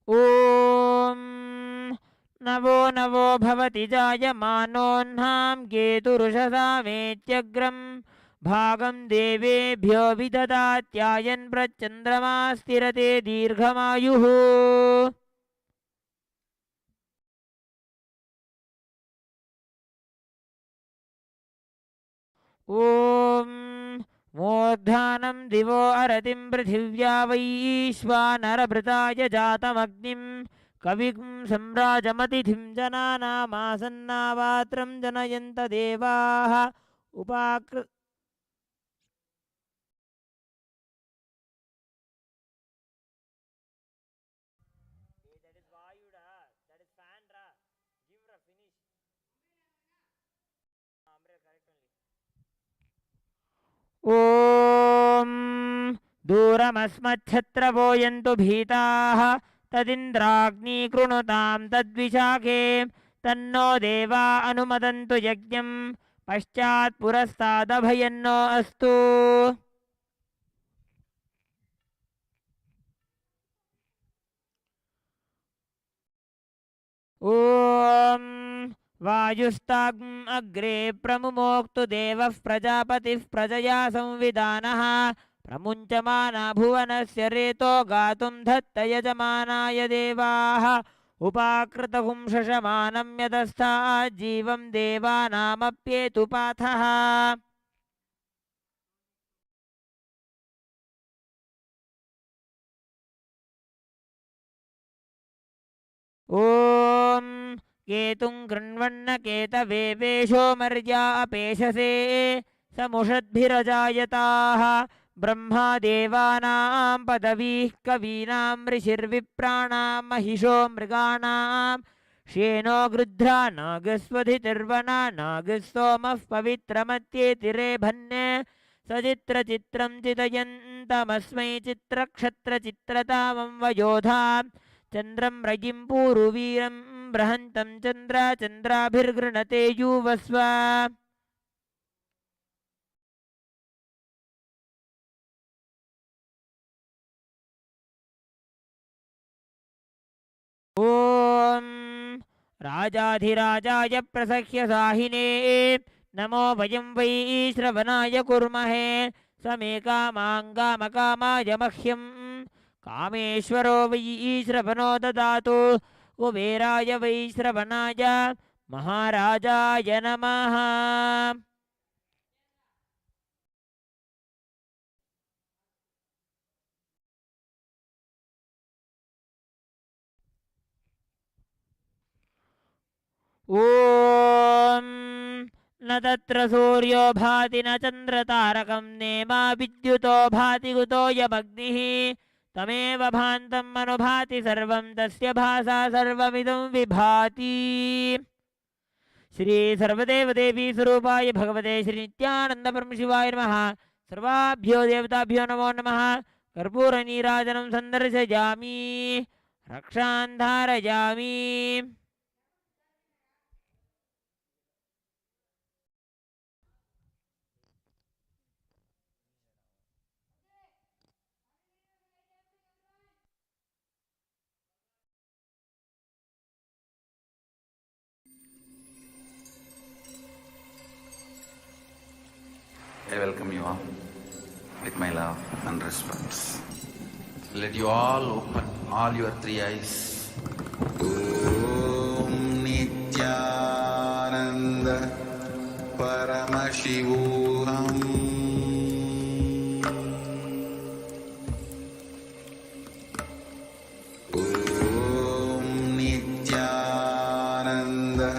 ॐ नवो नवो भवति जायमानोऽह्नां केतुरुषसामेत्यग्रं भागं देवेभ्यो विददात्यायन् प्रचन्द्रमा स्थिरते दीर्घमायुः ॐ मूर्धानं दिवो अरतिं पृथिव्या वैश्वानरभृताय जातमग्निं कविं सम्राजमतिथिं जनानामासन्नावात्रं जनयन्त देवाः उपाकृ ॐ दूरमस्मच्छत्रवो यन्तु भीताः तदिन्द्राग्नीकृणुतां तद्विशाखे तन्नो देवा अनुमदन्तु यज्ञं पश्चात् पुरस्तादभयन्नो अस्तु ॐ वायुस्ताग्म् अग्रे प्रमुमोक्तु देवः प्रजापतिः प्रजया संविधानः प्रमुञ्चमाना भुवनस्य रेतो गातुं धत्त यजमानाय देवाः उपाकृतहुं शशमानं यदस्तात् जीवं देवानामप्येतुपाथः ॐ केतुं कृण्वन्न केतवे वेषो मर्या अपेशसे समुषद्भिरजायताः ब्रह्मा देवानां पदवीः कवीनां ऋषिर्विप्राणां महिषो मृगाणां श्येनो गृध्रा नागस्वधितिर्वना नागस्सोमः पवित्रमत्येतिरेभन्ये सचित्रचित्रं चितयन्तमस्मै चित्रक्षत्रचित्रतामं वयोधां चन्द्रं रयिं पूरुवीरं बृहन्तं चन्द्राभिर्गृणते युवस्व ॐ राजाधिराजाय प्रसह्य साहिने नमो वयं वै श्रवणाय कुर्महे समे कामाङ्गामकामाय मह्यं कामेश्वरो वै श्रवणो ददातु कुबेराय वै श्रवणाय महाराजाय नमः। ॐ न तत्र सूर्यो भाति न चन्द्रतारकं नेमा विद्युतो भाति कुतोऽयमग्निः तमेव भान्तम् अनुभाति सर्वं तस्य भासा सर्वमिदं विभाति। श्री सर्वदेवदेवी स्वरूपाय भगवते श्री नित्यानंद परमशिवाय नमः। सर्वाभ्यो देवताभ्यो नमो नमः। कर्पूरनीराजनं सन्दर्शयामि, रक्षां धारयामि। I welcome you all with my love and respect. Let you all open all your three eyes. Om Nithyananda Paramashivoham Om Nithyananda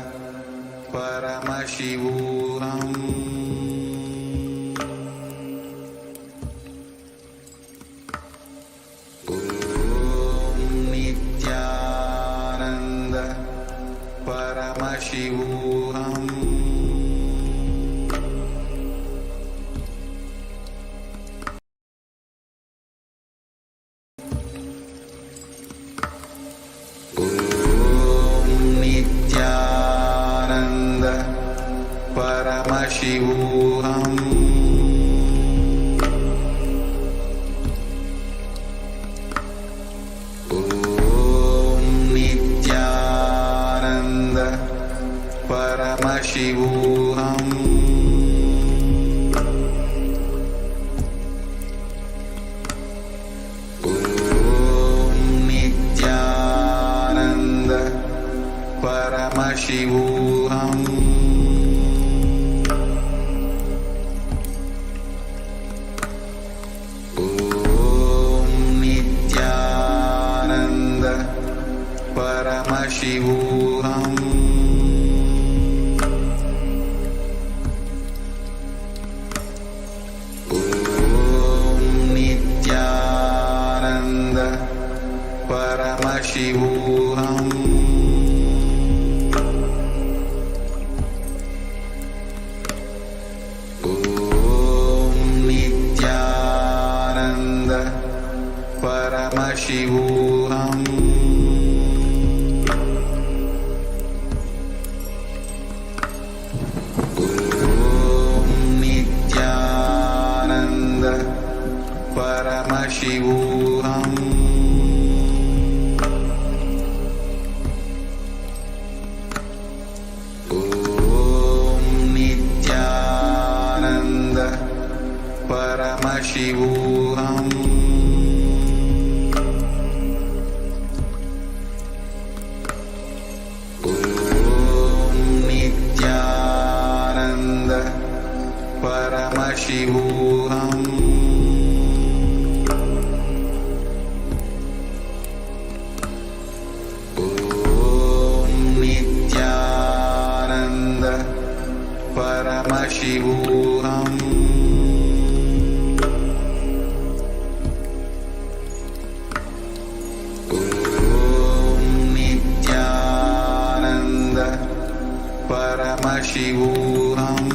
Paramashivoham Paramashivoham Om Nithyananda Paramashivoham Paramashivoham Om Nithyananda Paramashivoham Om Nithyananda Paramashivoham Paramashivoham Om Nithyananda Paramashivoham Om Nithyananda Paramashivoham Paramashivoham Om Nithyananda Paramashivoham Om Nithyananda Paramashivoham Paramashivoham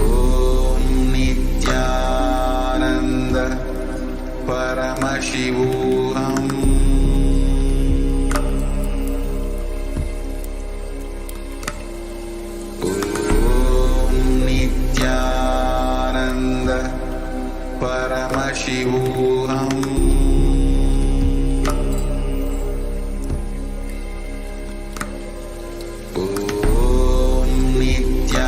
Om Nithyananda Paramashivoham Om Nithyananda Paramashivoham Om Nithyananda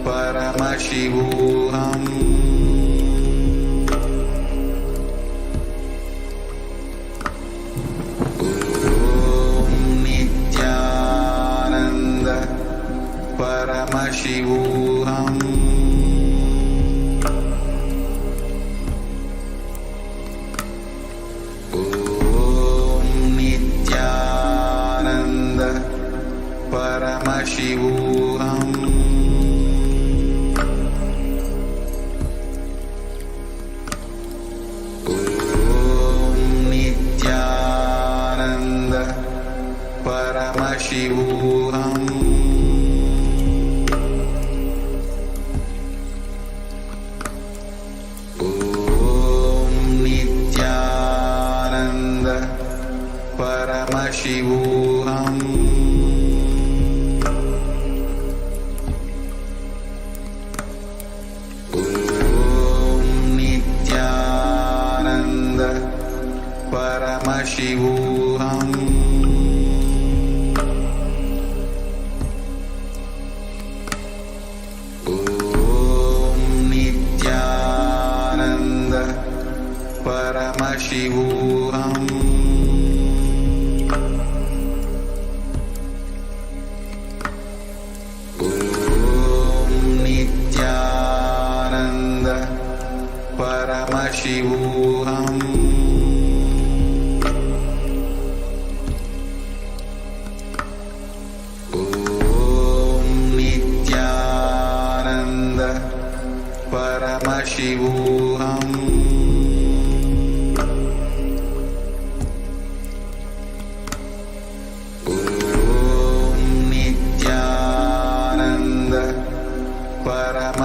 Paramashivoham Paramashivoham Om Nithyananda Paramashivoham Om Nithyananda Paramashivoham Paramashivoham Om Nithyananda Paramashivoham Om Nithyananda Paramashivoham Paramashivoham Om Nithyananda Paramashivoham Om Nithyananda Paramashivoham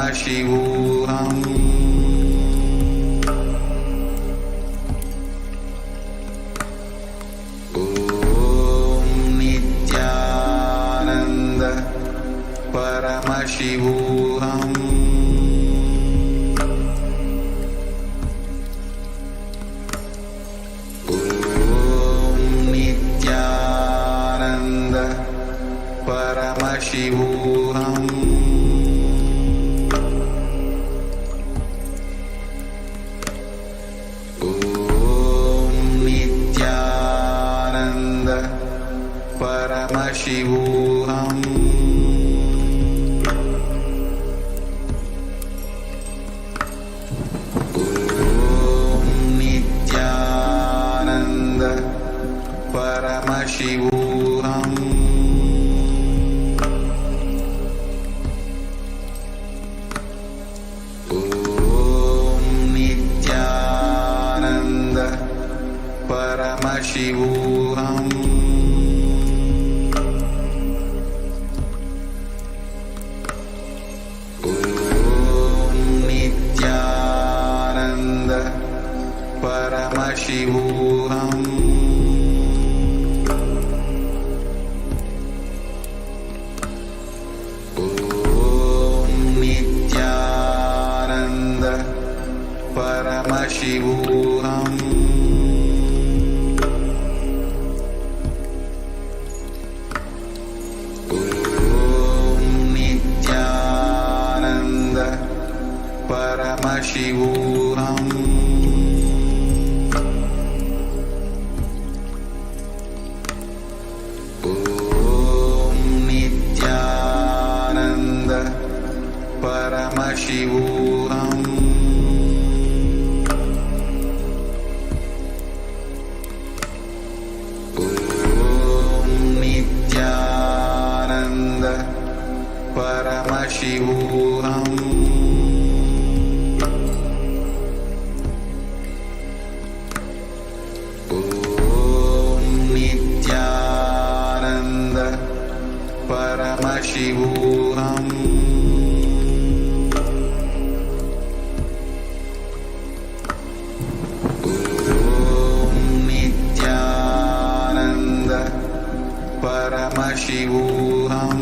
Paramashivoham Om Nithyananda Paramashivoham Om Nithyananda Paramashivoham Paramashivoham Om Nithyananda Paramashivoham Om Nithyananda Paramashivoham Paramashivoham Om Nithyananda Paramashivoham Om Nithyananda Paramashivoham Paramashivoham Om Nithyananda Paramashivoham Om Nithyananda Paramashivoham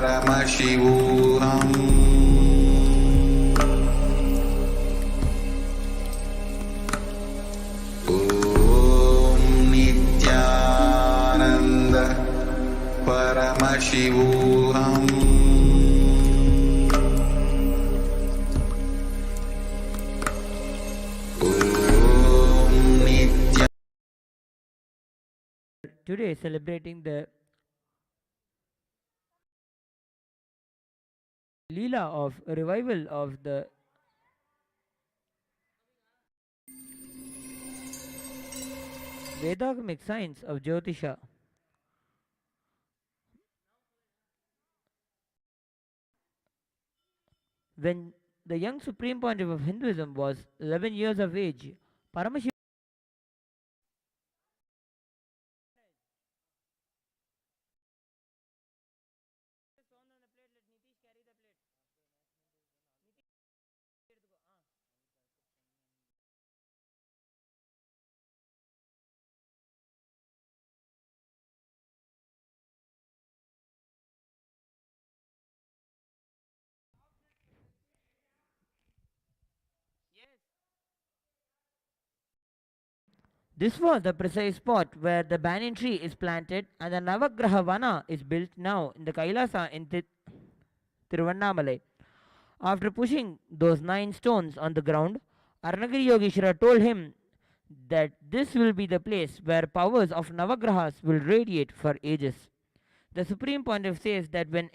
Paramashivoham Om Nithyananda Paramashivoham Om Nithyananda Today celebrating the Leela of revival of the Vedagamic science of Jyotisha. When the young supreme pontiff of Hinduism was 11 years of age, Paramashivoham This was the precise spot where the banyan tree is planted and the Navagraha Vana is built now in the Kailasa in Tiruvannamalai. After pushing those 9 stones on the ground, Arunagiri Yogeshwara told him that this will be the place where powers of Navagrahas will radiate for ages. The Supreme Pontiff says that when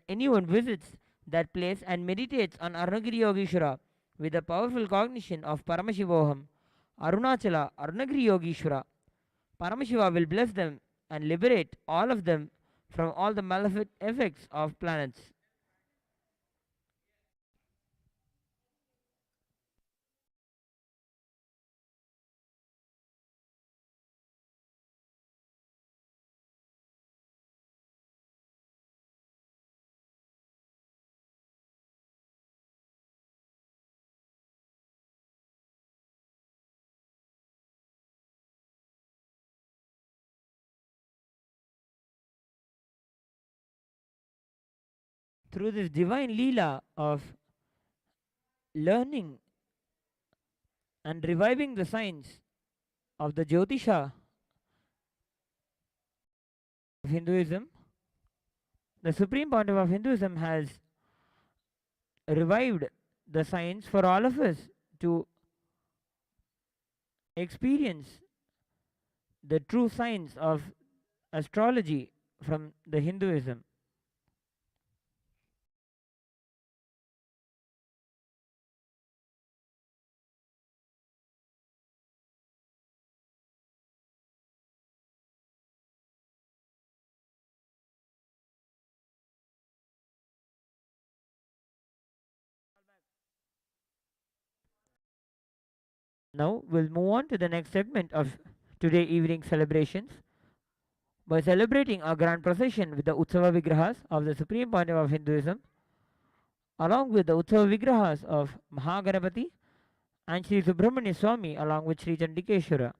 anyone visits that place and meditates on Arunagiri Yogeshwara with a powerful cognition of Paramashivoham, Arunachala, Arunagiri Yogeshwara, Paramashiva will bless them and liberate all of them from all the malefic effects of planets. Through this divine Leela of learning and reviving the science of the Jyotisha of Hinduism, the Supreme Pontiff of Hinduism has revived the science for all of us to experience the true science of astrology from the Hinduism. Now we'll move on to the next segment of today evening celebrations by celebrating a grand procession with the Utsava Vigrahas of the Supreme Pontiff of Hinduism, along with the Utsava Vigrahas of Mahaganapati and Sri Subramanya Swami, along with Sri Chandikeshwara.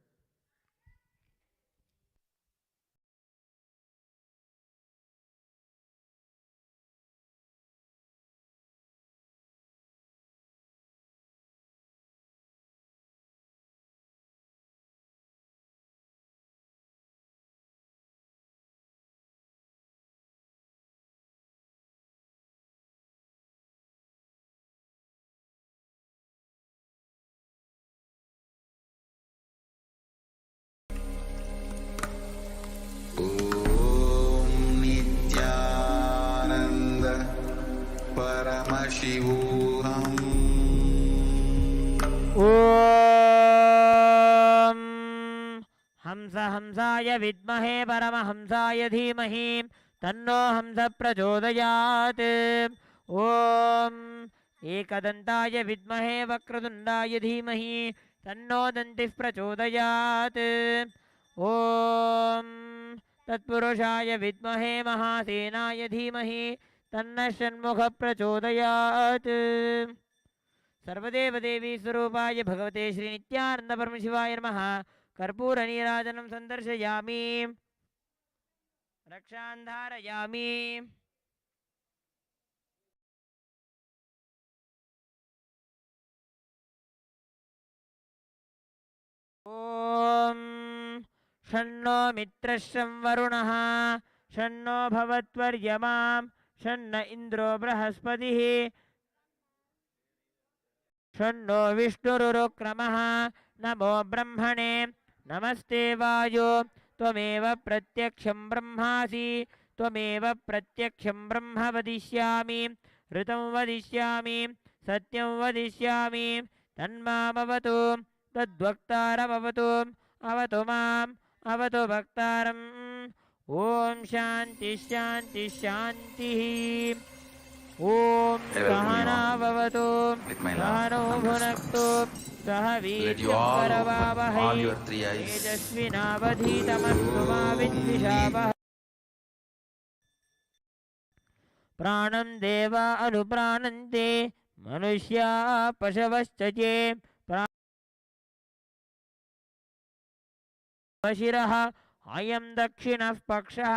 Om Nithyananda Paramashivoham Om Hamsa Hamsaya Vidmahe Paramahamsaya Dhimahi Tanno Hamsa Prachodayat. Om Ekadantaya Vidmahe Vakratundaya Dhimahi Tanno Dantif Prachodayat. Om Tatpurushaya Vidmahe Mahasenaya Dhimahi Tanna Shanmukha Prachodayat. सर्वदेव देवी स्वरूपाय भगवते श्री नित्यानंद परमशिवाय नमः. कर्पूर नीराजनं संदर्शयामि, रक्षां धारयामि. ॐ शन्नो मित्रश्रं वरुणः शन्नो भवत्वर्यमां शन्न इन्द्रो बृहस्पतिः शन्नो विष्णुरुक्रमः नमो ब्रह्मणे नमस्ते वायो त्वमेव प्रत्यक्षं ब्रह्मासि त्वमेव प्रत्यक्षं ब्रह्म वदिष्यामि ऋतं वदिष्यामि सत्यं वदिष्यामि तन्मामवतु तद्वक्तारमवतु अवतु माम् अवतु वक्तारम् ॐ शान्ति शान्ति शान्तिः ॐ I welcome you सहना all भवतु with my सहनौ love and भुनक्तु respects. सह Let you वीर्यं all open करवावहै all your three eyes. तेजस्विनावधीतमस्तु मा विद्विषावहै प्राणं देवा अनुप्राणन्ते मनुष्या पशवश्च ये शिरः अयं दक्षिणः पक्षः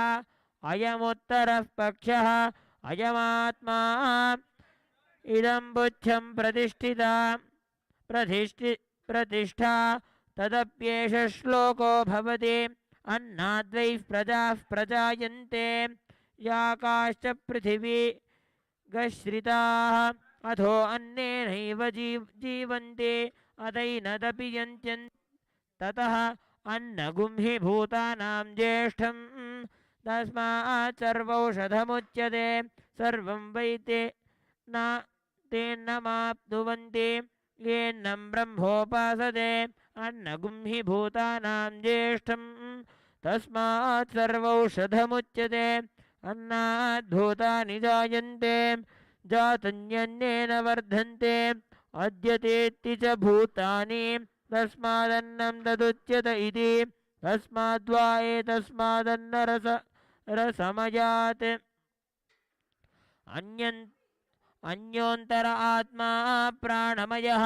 अयमुत्तरः पक्षः अयमात्मा इदं बुद्धं प्रतिष्ठा तदप्येष श्लोको भवति अन्नाद्वैः प्रजाः प्रजायन्ते याकाश्च पृथिवी गश्रिताः अथो अन्नेनैव जीवन्ते अदैनदपि यन्त्यन् ततः अन्नगुं हि भूतानां ज्येष्ठं तस्मात् सर्वौषधमुच्यते सर्वं वै तेन्नमाप्नुवन्ति येन्नं ब्रह्मोपासते अन्नगुं हि भूतानां ज्येष्ठं तस्मात् सर्वौषधमुच्यते अन्नात् भूतानि जायन्ते जातन्यन्नेन वर्धन्ते अद्यतेत्ति च भूतानि तस्मादन्नं तदुच्यत इति तस्माद्वा एतस्मादन्नरसमयात् अन्योन्तर आत्मा प्राणमयः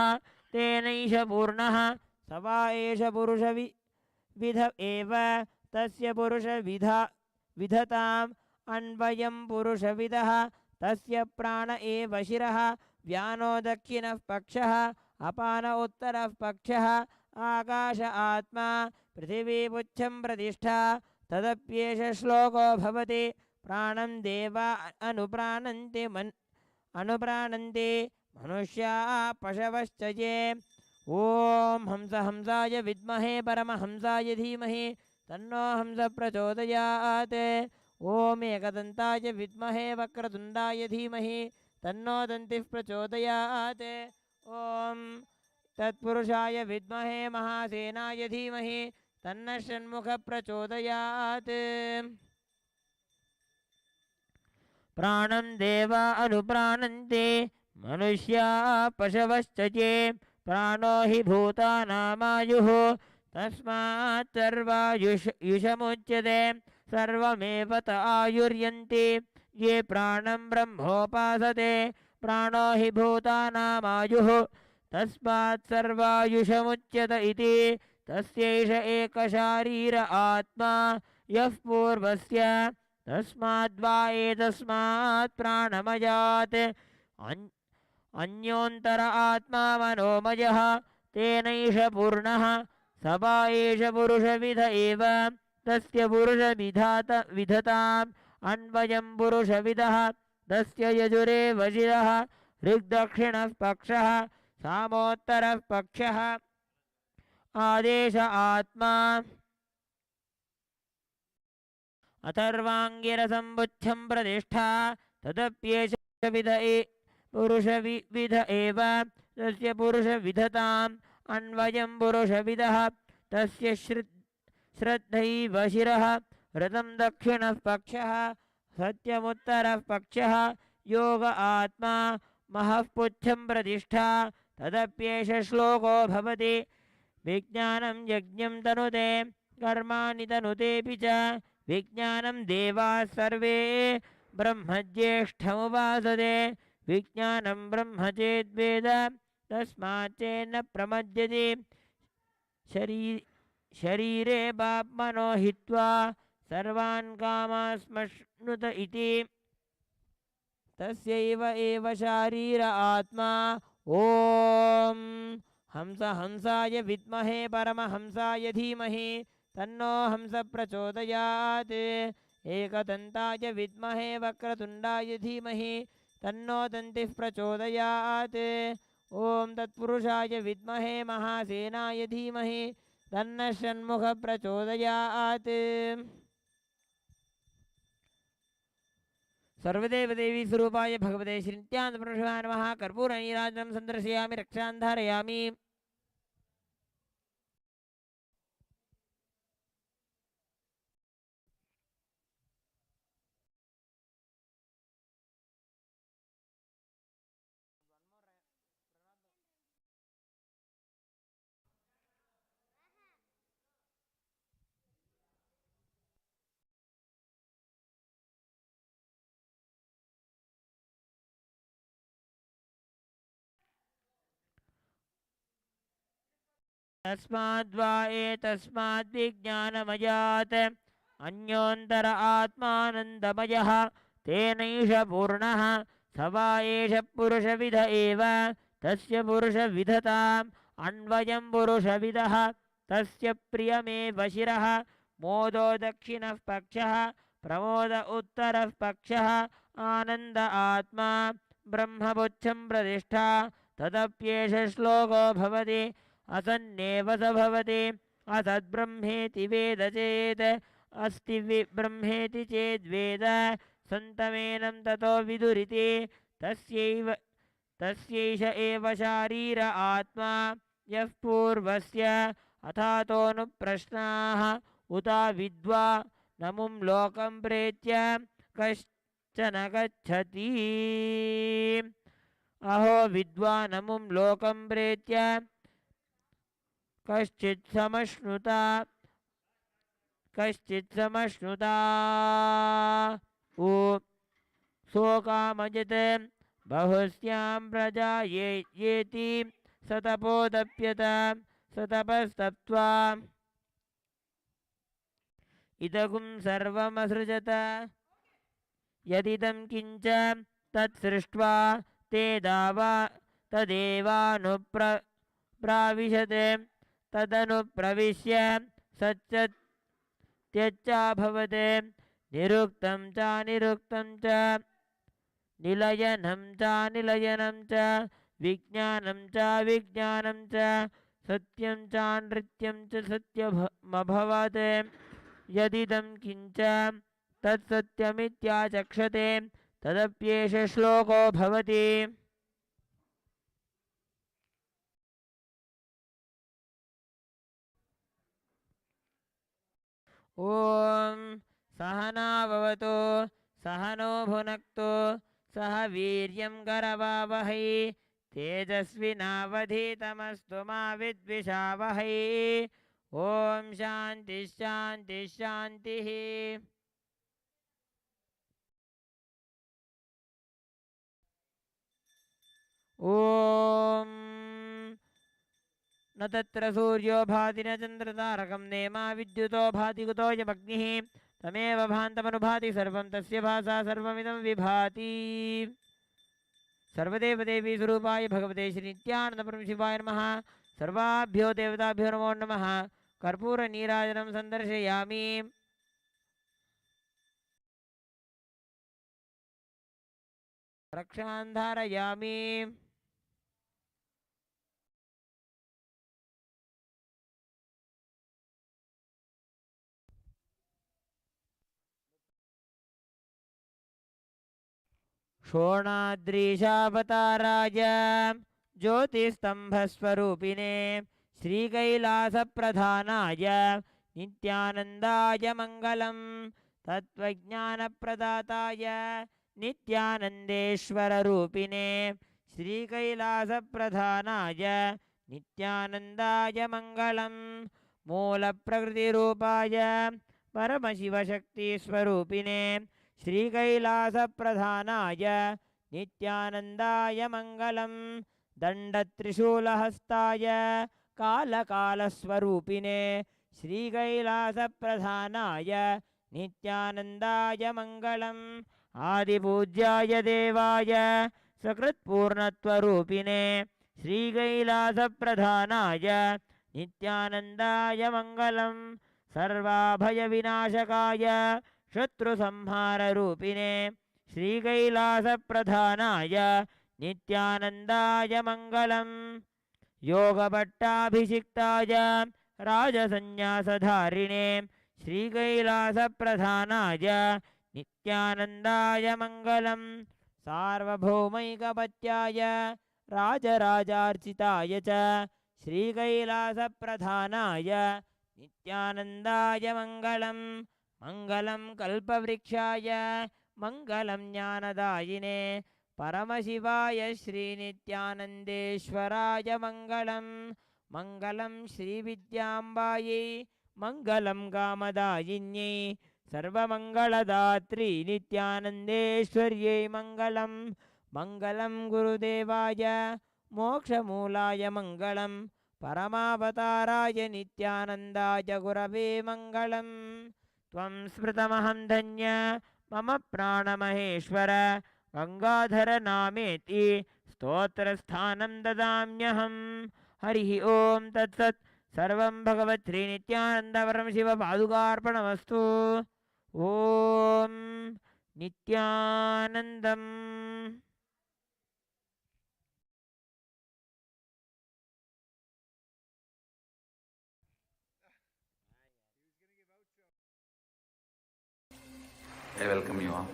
तेनैष पूर्णः स वा एष पुरुषविध एव तस्य पुरुषविधताम् अन्वयं पुरुषविदः तस्य प्राण एव शिरः व्यानो दक्षिणः पक्षः अपान उत्तरः पक्षः आकाश आत्मा पृथिवी पुच्छं प्रतिष्ठा तदप्येष श्लोको भवति प्राणं देवा अनुप्राणन्ते मनुष्या पशवश्च ये ॐ हंसाय विद्महे परमहंसाय धीमहि तन्नो हंस प्रचोदयात् ॐ एकदन्ताय विद्महे वक्रतुण्डाय धीमहि तन्नो दन्तिः प्रचोदयात् ॐ तत्पुरुषाय विद्महे महासेनाय धीमहि तन्नः षण्मुखः प्रचोदयात् प्राणं देवा अनुप्राणन्ते मनुष्या पशवश्च ये प्राणो हि भूतानामायुः तस्मात् सर्वायुषमुच्यते सर्वमेव त आयुर्यन्ति ये प्राणं ब्रह्मोपासते प्राणो हि भूतानामायुः तस्मात् सर्वायुषमुच्यत इति तस्यैष एकशारीर आत्मा यः पूर्वस्य तस्माद्वा एतस्मात् प्राणमयात् अन्योन्तर आत्मा मनोमयः तेनैष पूर्णः स वा एष पुरुषविध एव तस्य पुरुषविधताम् अन्वयं पुरुषविदः तस्य यजुरेव शिरः ऋग्दक्षिणः पक्षः सामोत्तरः पक्षः आदेश आत्मा अथर्वाङ्गिरसम्बुद्धं प्रतिष्ठा तदप्येष पुरुषविध एव तस्य पुरुषविधताम् अन्वयं पुरुषविदः तस्य श्रद्धैव शिरः ऋतं दक्षिणः पक्षः सत्यमुत्तरः पक्षः योग आत्मा महःपुच्छं प्रतिष्ठा तदप्येष श्लोको भवति विज्ञानं यज्ञं तनुते कर्माणि तनुतेऽपि च विज्ञानं देवाः सर्वे ब्रह्मज्येष्ठमुपासते विज्ञानं ब्रह्म चेद्वेद तस्माच्चेन्न प्रमद्यते शरीरे पाप्मनो हित्वा सर्वान् कामास्मश्नुत इति तस्यैव एव शारीर आत्मा ॐ हंसाय विद्महे परमहंसाय धीमहि तन्नो हंस प्रचोदयात् एकदन्ताय विद्महे वक्रतुण्डाय धीमहि तन्नो दन्तिः प्रचोदयात् ॐ तत्पुरुषाय विद्महे महासेनाय धीमहि तन्नः षण्मुखः प्रचोदयात् सर्वदेवदेवी स्वरूपाय भगवते श्री नित्यानंद परमशिवाय नमः कर्पूरनीराजनं सन्दर्शयामि रक्षां धारयामि तस्माद्वा एतस्माद् विज्ञानमयात् अन्योन्तर आत्मानन्दमयः तेनैष पूर्णः स वा एष पुरुषविद एव तस्य पुरुषविधताम् अन्वयं पुरुषविदः तस्य प्रियमेव शिरः मोदो दक्षिणः पक्षः प्रमोद उत्तरः पक्षः आनन्द आत्मा ब्रह्मपुच्छं प्रतिष्ठा तदप्येष श्लोको भवति असन्नेव स भवति असद्ब्रह्मेति वेद चेत् अस्ति ब्रह्मेति चेद्वेद सन्तमेनं ततो विदुरिति तस्यैष एव शारीर आत्मा यः पूर्वस्य अथातोऽनुप्रश्नाः उता विद्वा नमुं लोकं प्रेत्य कश्चन गच्छति अहो विद्वानमुं लोकं प्रेत्य कश्चित् समश्नुता उ सोकामजत् बहुस्यां प्रजा येति सतपोदप्यत सतपस्तप्त्वा इदगुं सर्वमसृजत यदिदं किञ्च तत्सृष्ट्वा ते दावा तदेवानुप्राविशत् तदनुप्रविश्य सच्चत्यच्चाभवत् निरुक्तं च निरुक्तं च निलयनं च निलयनं च विज्ञानं च विज्ञानं च सत्यं च नृत्यं च सत्यमभवत् यदिदं किञ्च तत्सत्यमित्याचक्षते तदप्येष श्लोको भवति ॐ सहना भवतु सहनो भुनक्तु सह वीर्यं करवावहै तेजस्विनावधीतमस्तु मा विद्विषावहै ॐ शान्तिः शान्तिः शान्तिः ॐ न तत्र सूर्यो भाति न चन्द्रतारकं नेमा विद्युतो भाति कुतोऽयमग्निः तमेव भान्तमनुभाति सर्वं तस्य भासा सर्वमिदं विभाति सर्वदेवदेवी स्वरूपाय भगवते श्री नित्यानंद परमशिवाय नमः सर्वाभ्यो देवताभ्यो नमो नमः कर्पूरनीराजनं सन्दर्शयामि रक्षां धारयामि शोणाद्रीशावताराय ज्योतिस्तंभस्वरूपिणे श्रीकैलासप्रधानाय नित्यानन्दाय मङ्गलं तत्त्वज्ञानप्रदाताय नित्यानन्देश्वररूपिणे श्रीकैलासप्रधानाय नित्यानन्दाय मङ्गलं मूलप्रकृतिरूपाय परमशिवशक्तिस्वरूपिणे श्रीकैलासप्रधानाय नित्यानन्दाय मङ्गलं दण्डत्रिशूलहस्ताय कालकालस्वरूपिणे श्रीकैलासप्रधानाय नित्यानन्दाय मङ्गलम् आदिपूज्याय देवाय सकृत्पूर्णत्वरूपिणे श्रीकैलासप्रधानाय नित्यानन्दाय मङ्गलं सर्वाभयविनाशकाय शत्रुसंहाररूपिणे श्रीकैलासप्रधानाय नित्यानन्दाय मङ्गलं योगभट्टाभिषिक्ताय राजसन्न्यासधारिणे श्रीकैलासप्रधानाय नित्यानन्दाय मङ्गलं सार्वभौमैकपत्याय राजराजार्चिताय च श्रीकैलासप्रधानाय नित्यानन्दाय मङ्गलं मङ्गलं कल्पवृक्षाय मङ्गलं ज्ञानदायिने परमशिवाय श्रीनित्यानन्देश्वराय मङ्गलं मङ्गलं श्रीविद्याम्बायै मङ्गलं कामदायिन्यै सर्वमङ्गलदात्री नित्यानन्देश्वर्यै मङ्गलं मङ्गलं गुरुदेवाय मोक्षमूलाय मङ्गलं परमावताराय नित्यानन्दाय गुरवे मङ्गलं त्वं स्मृतमहं धन्य मम प्राणमहेश्वर गङ्गाधर नामेति स्तोत्रस्थानं ददाम्यहं हरिः ओं तत्सत् सर्वं भगवत् श्रीनित्यानन्दपरमशिवपादुकार्पणमस्तु ॐ नित्यानन्दम् I welcome you all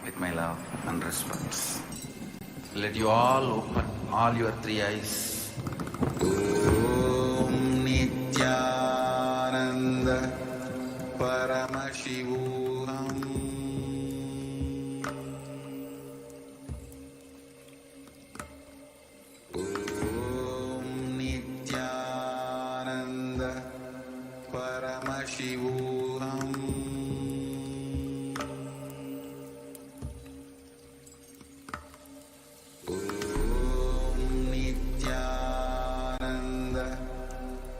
with my love and respects. Let you all open all your three eyes. ॐ नित्यानन्द परमशिवोऽहम् ॐ नित्यानन्द परमशिवोऽहम् ॐ नित्यानन्द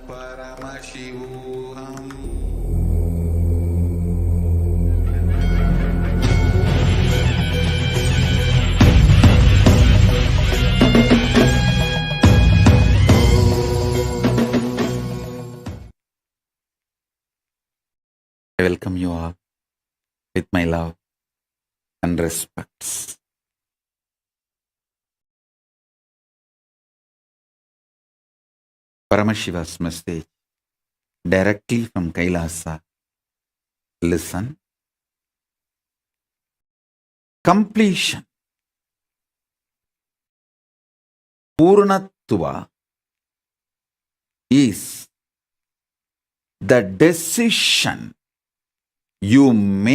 परमशिवोऽहम् I welcome you all with my love and respects. Paramashiva's message directly from Kailasa. Listen. Completion. Purnatva is the decision you make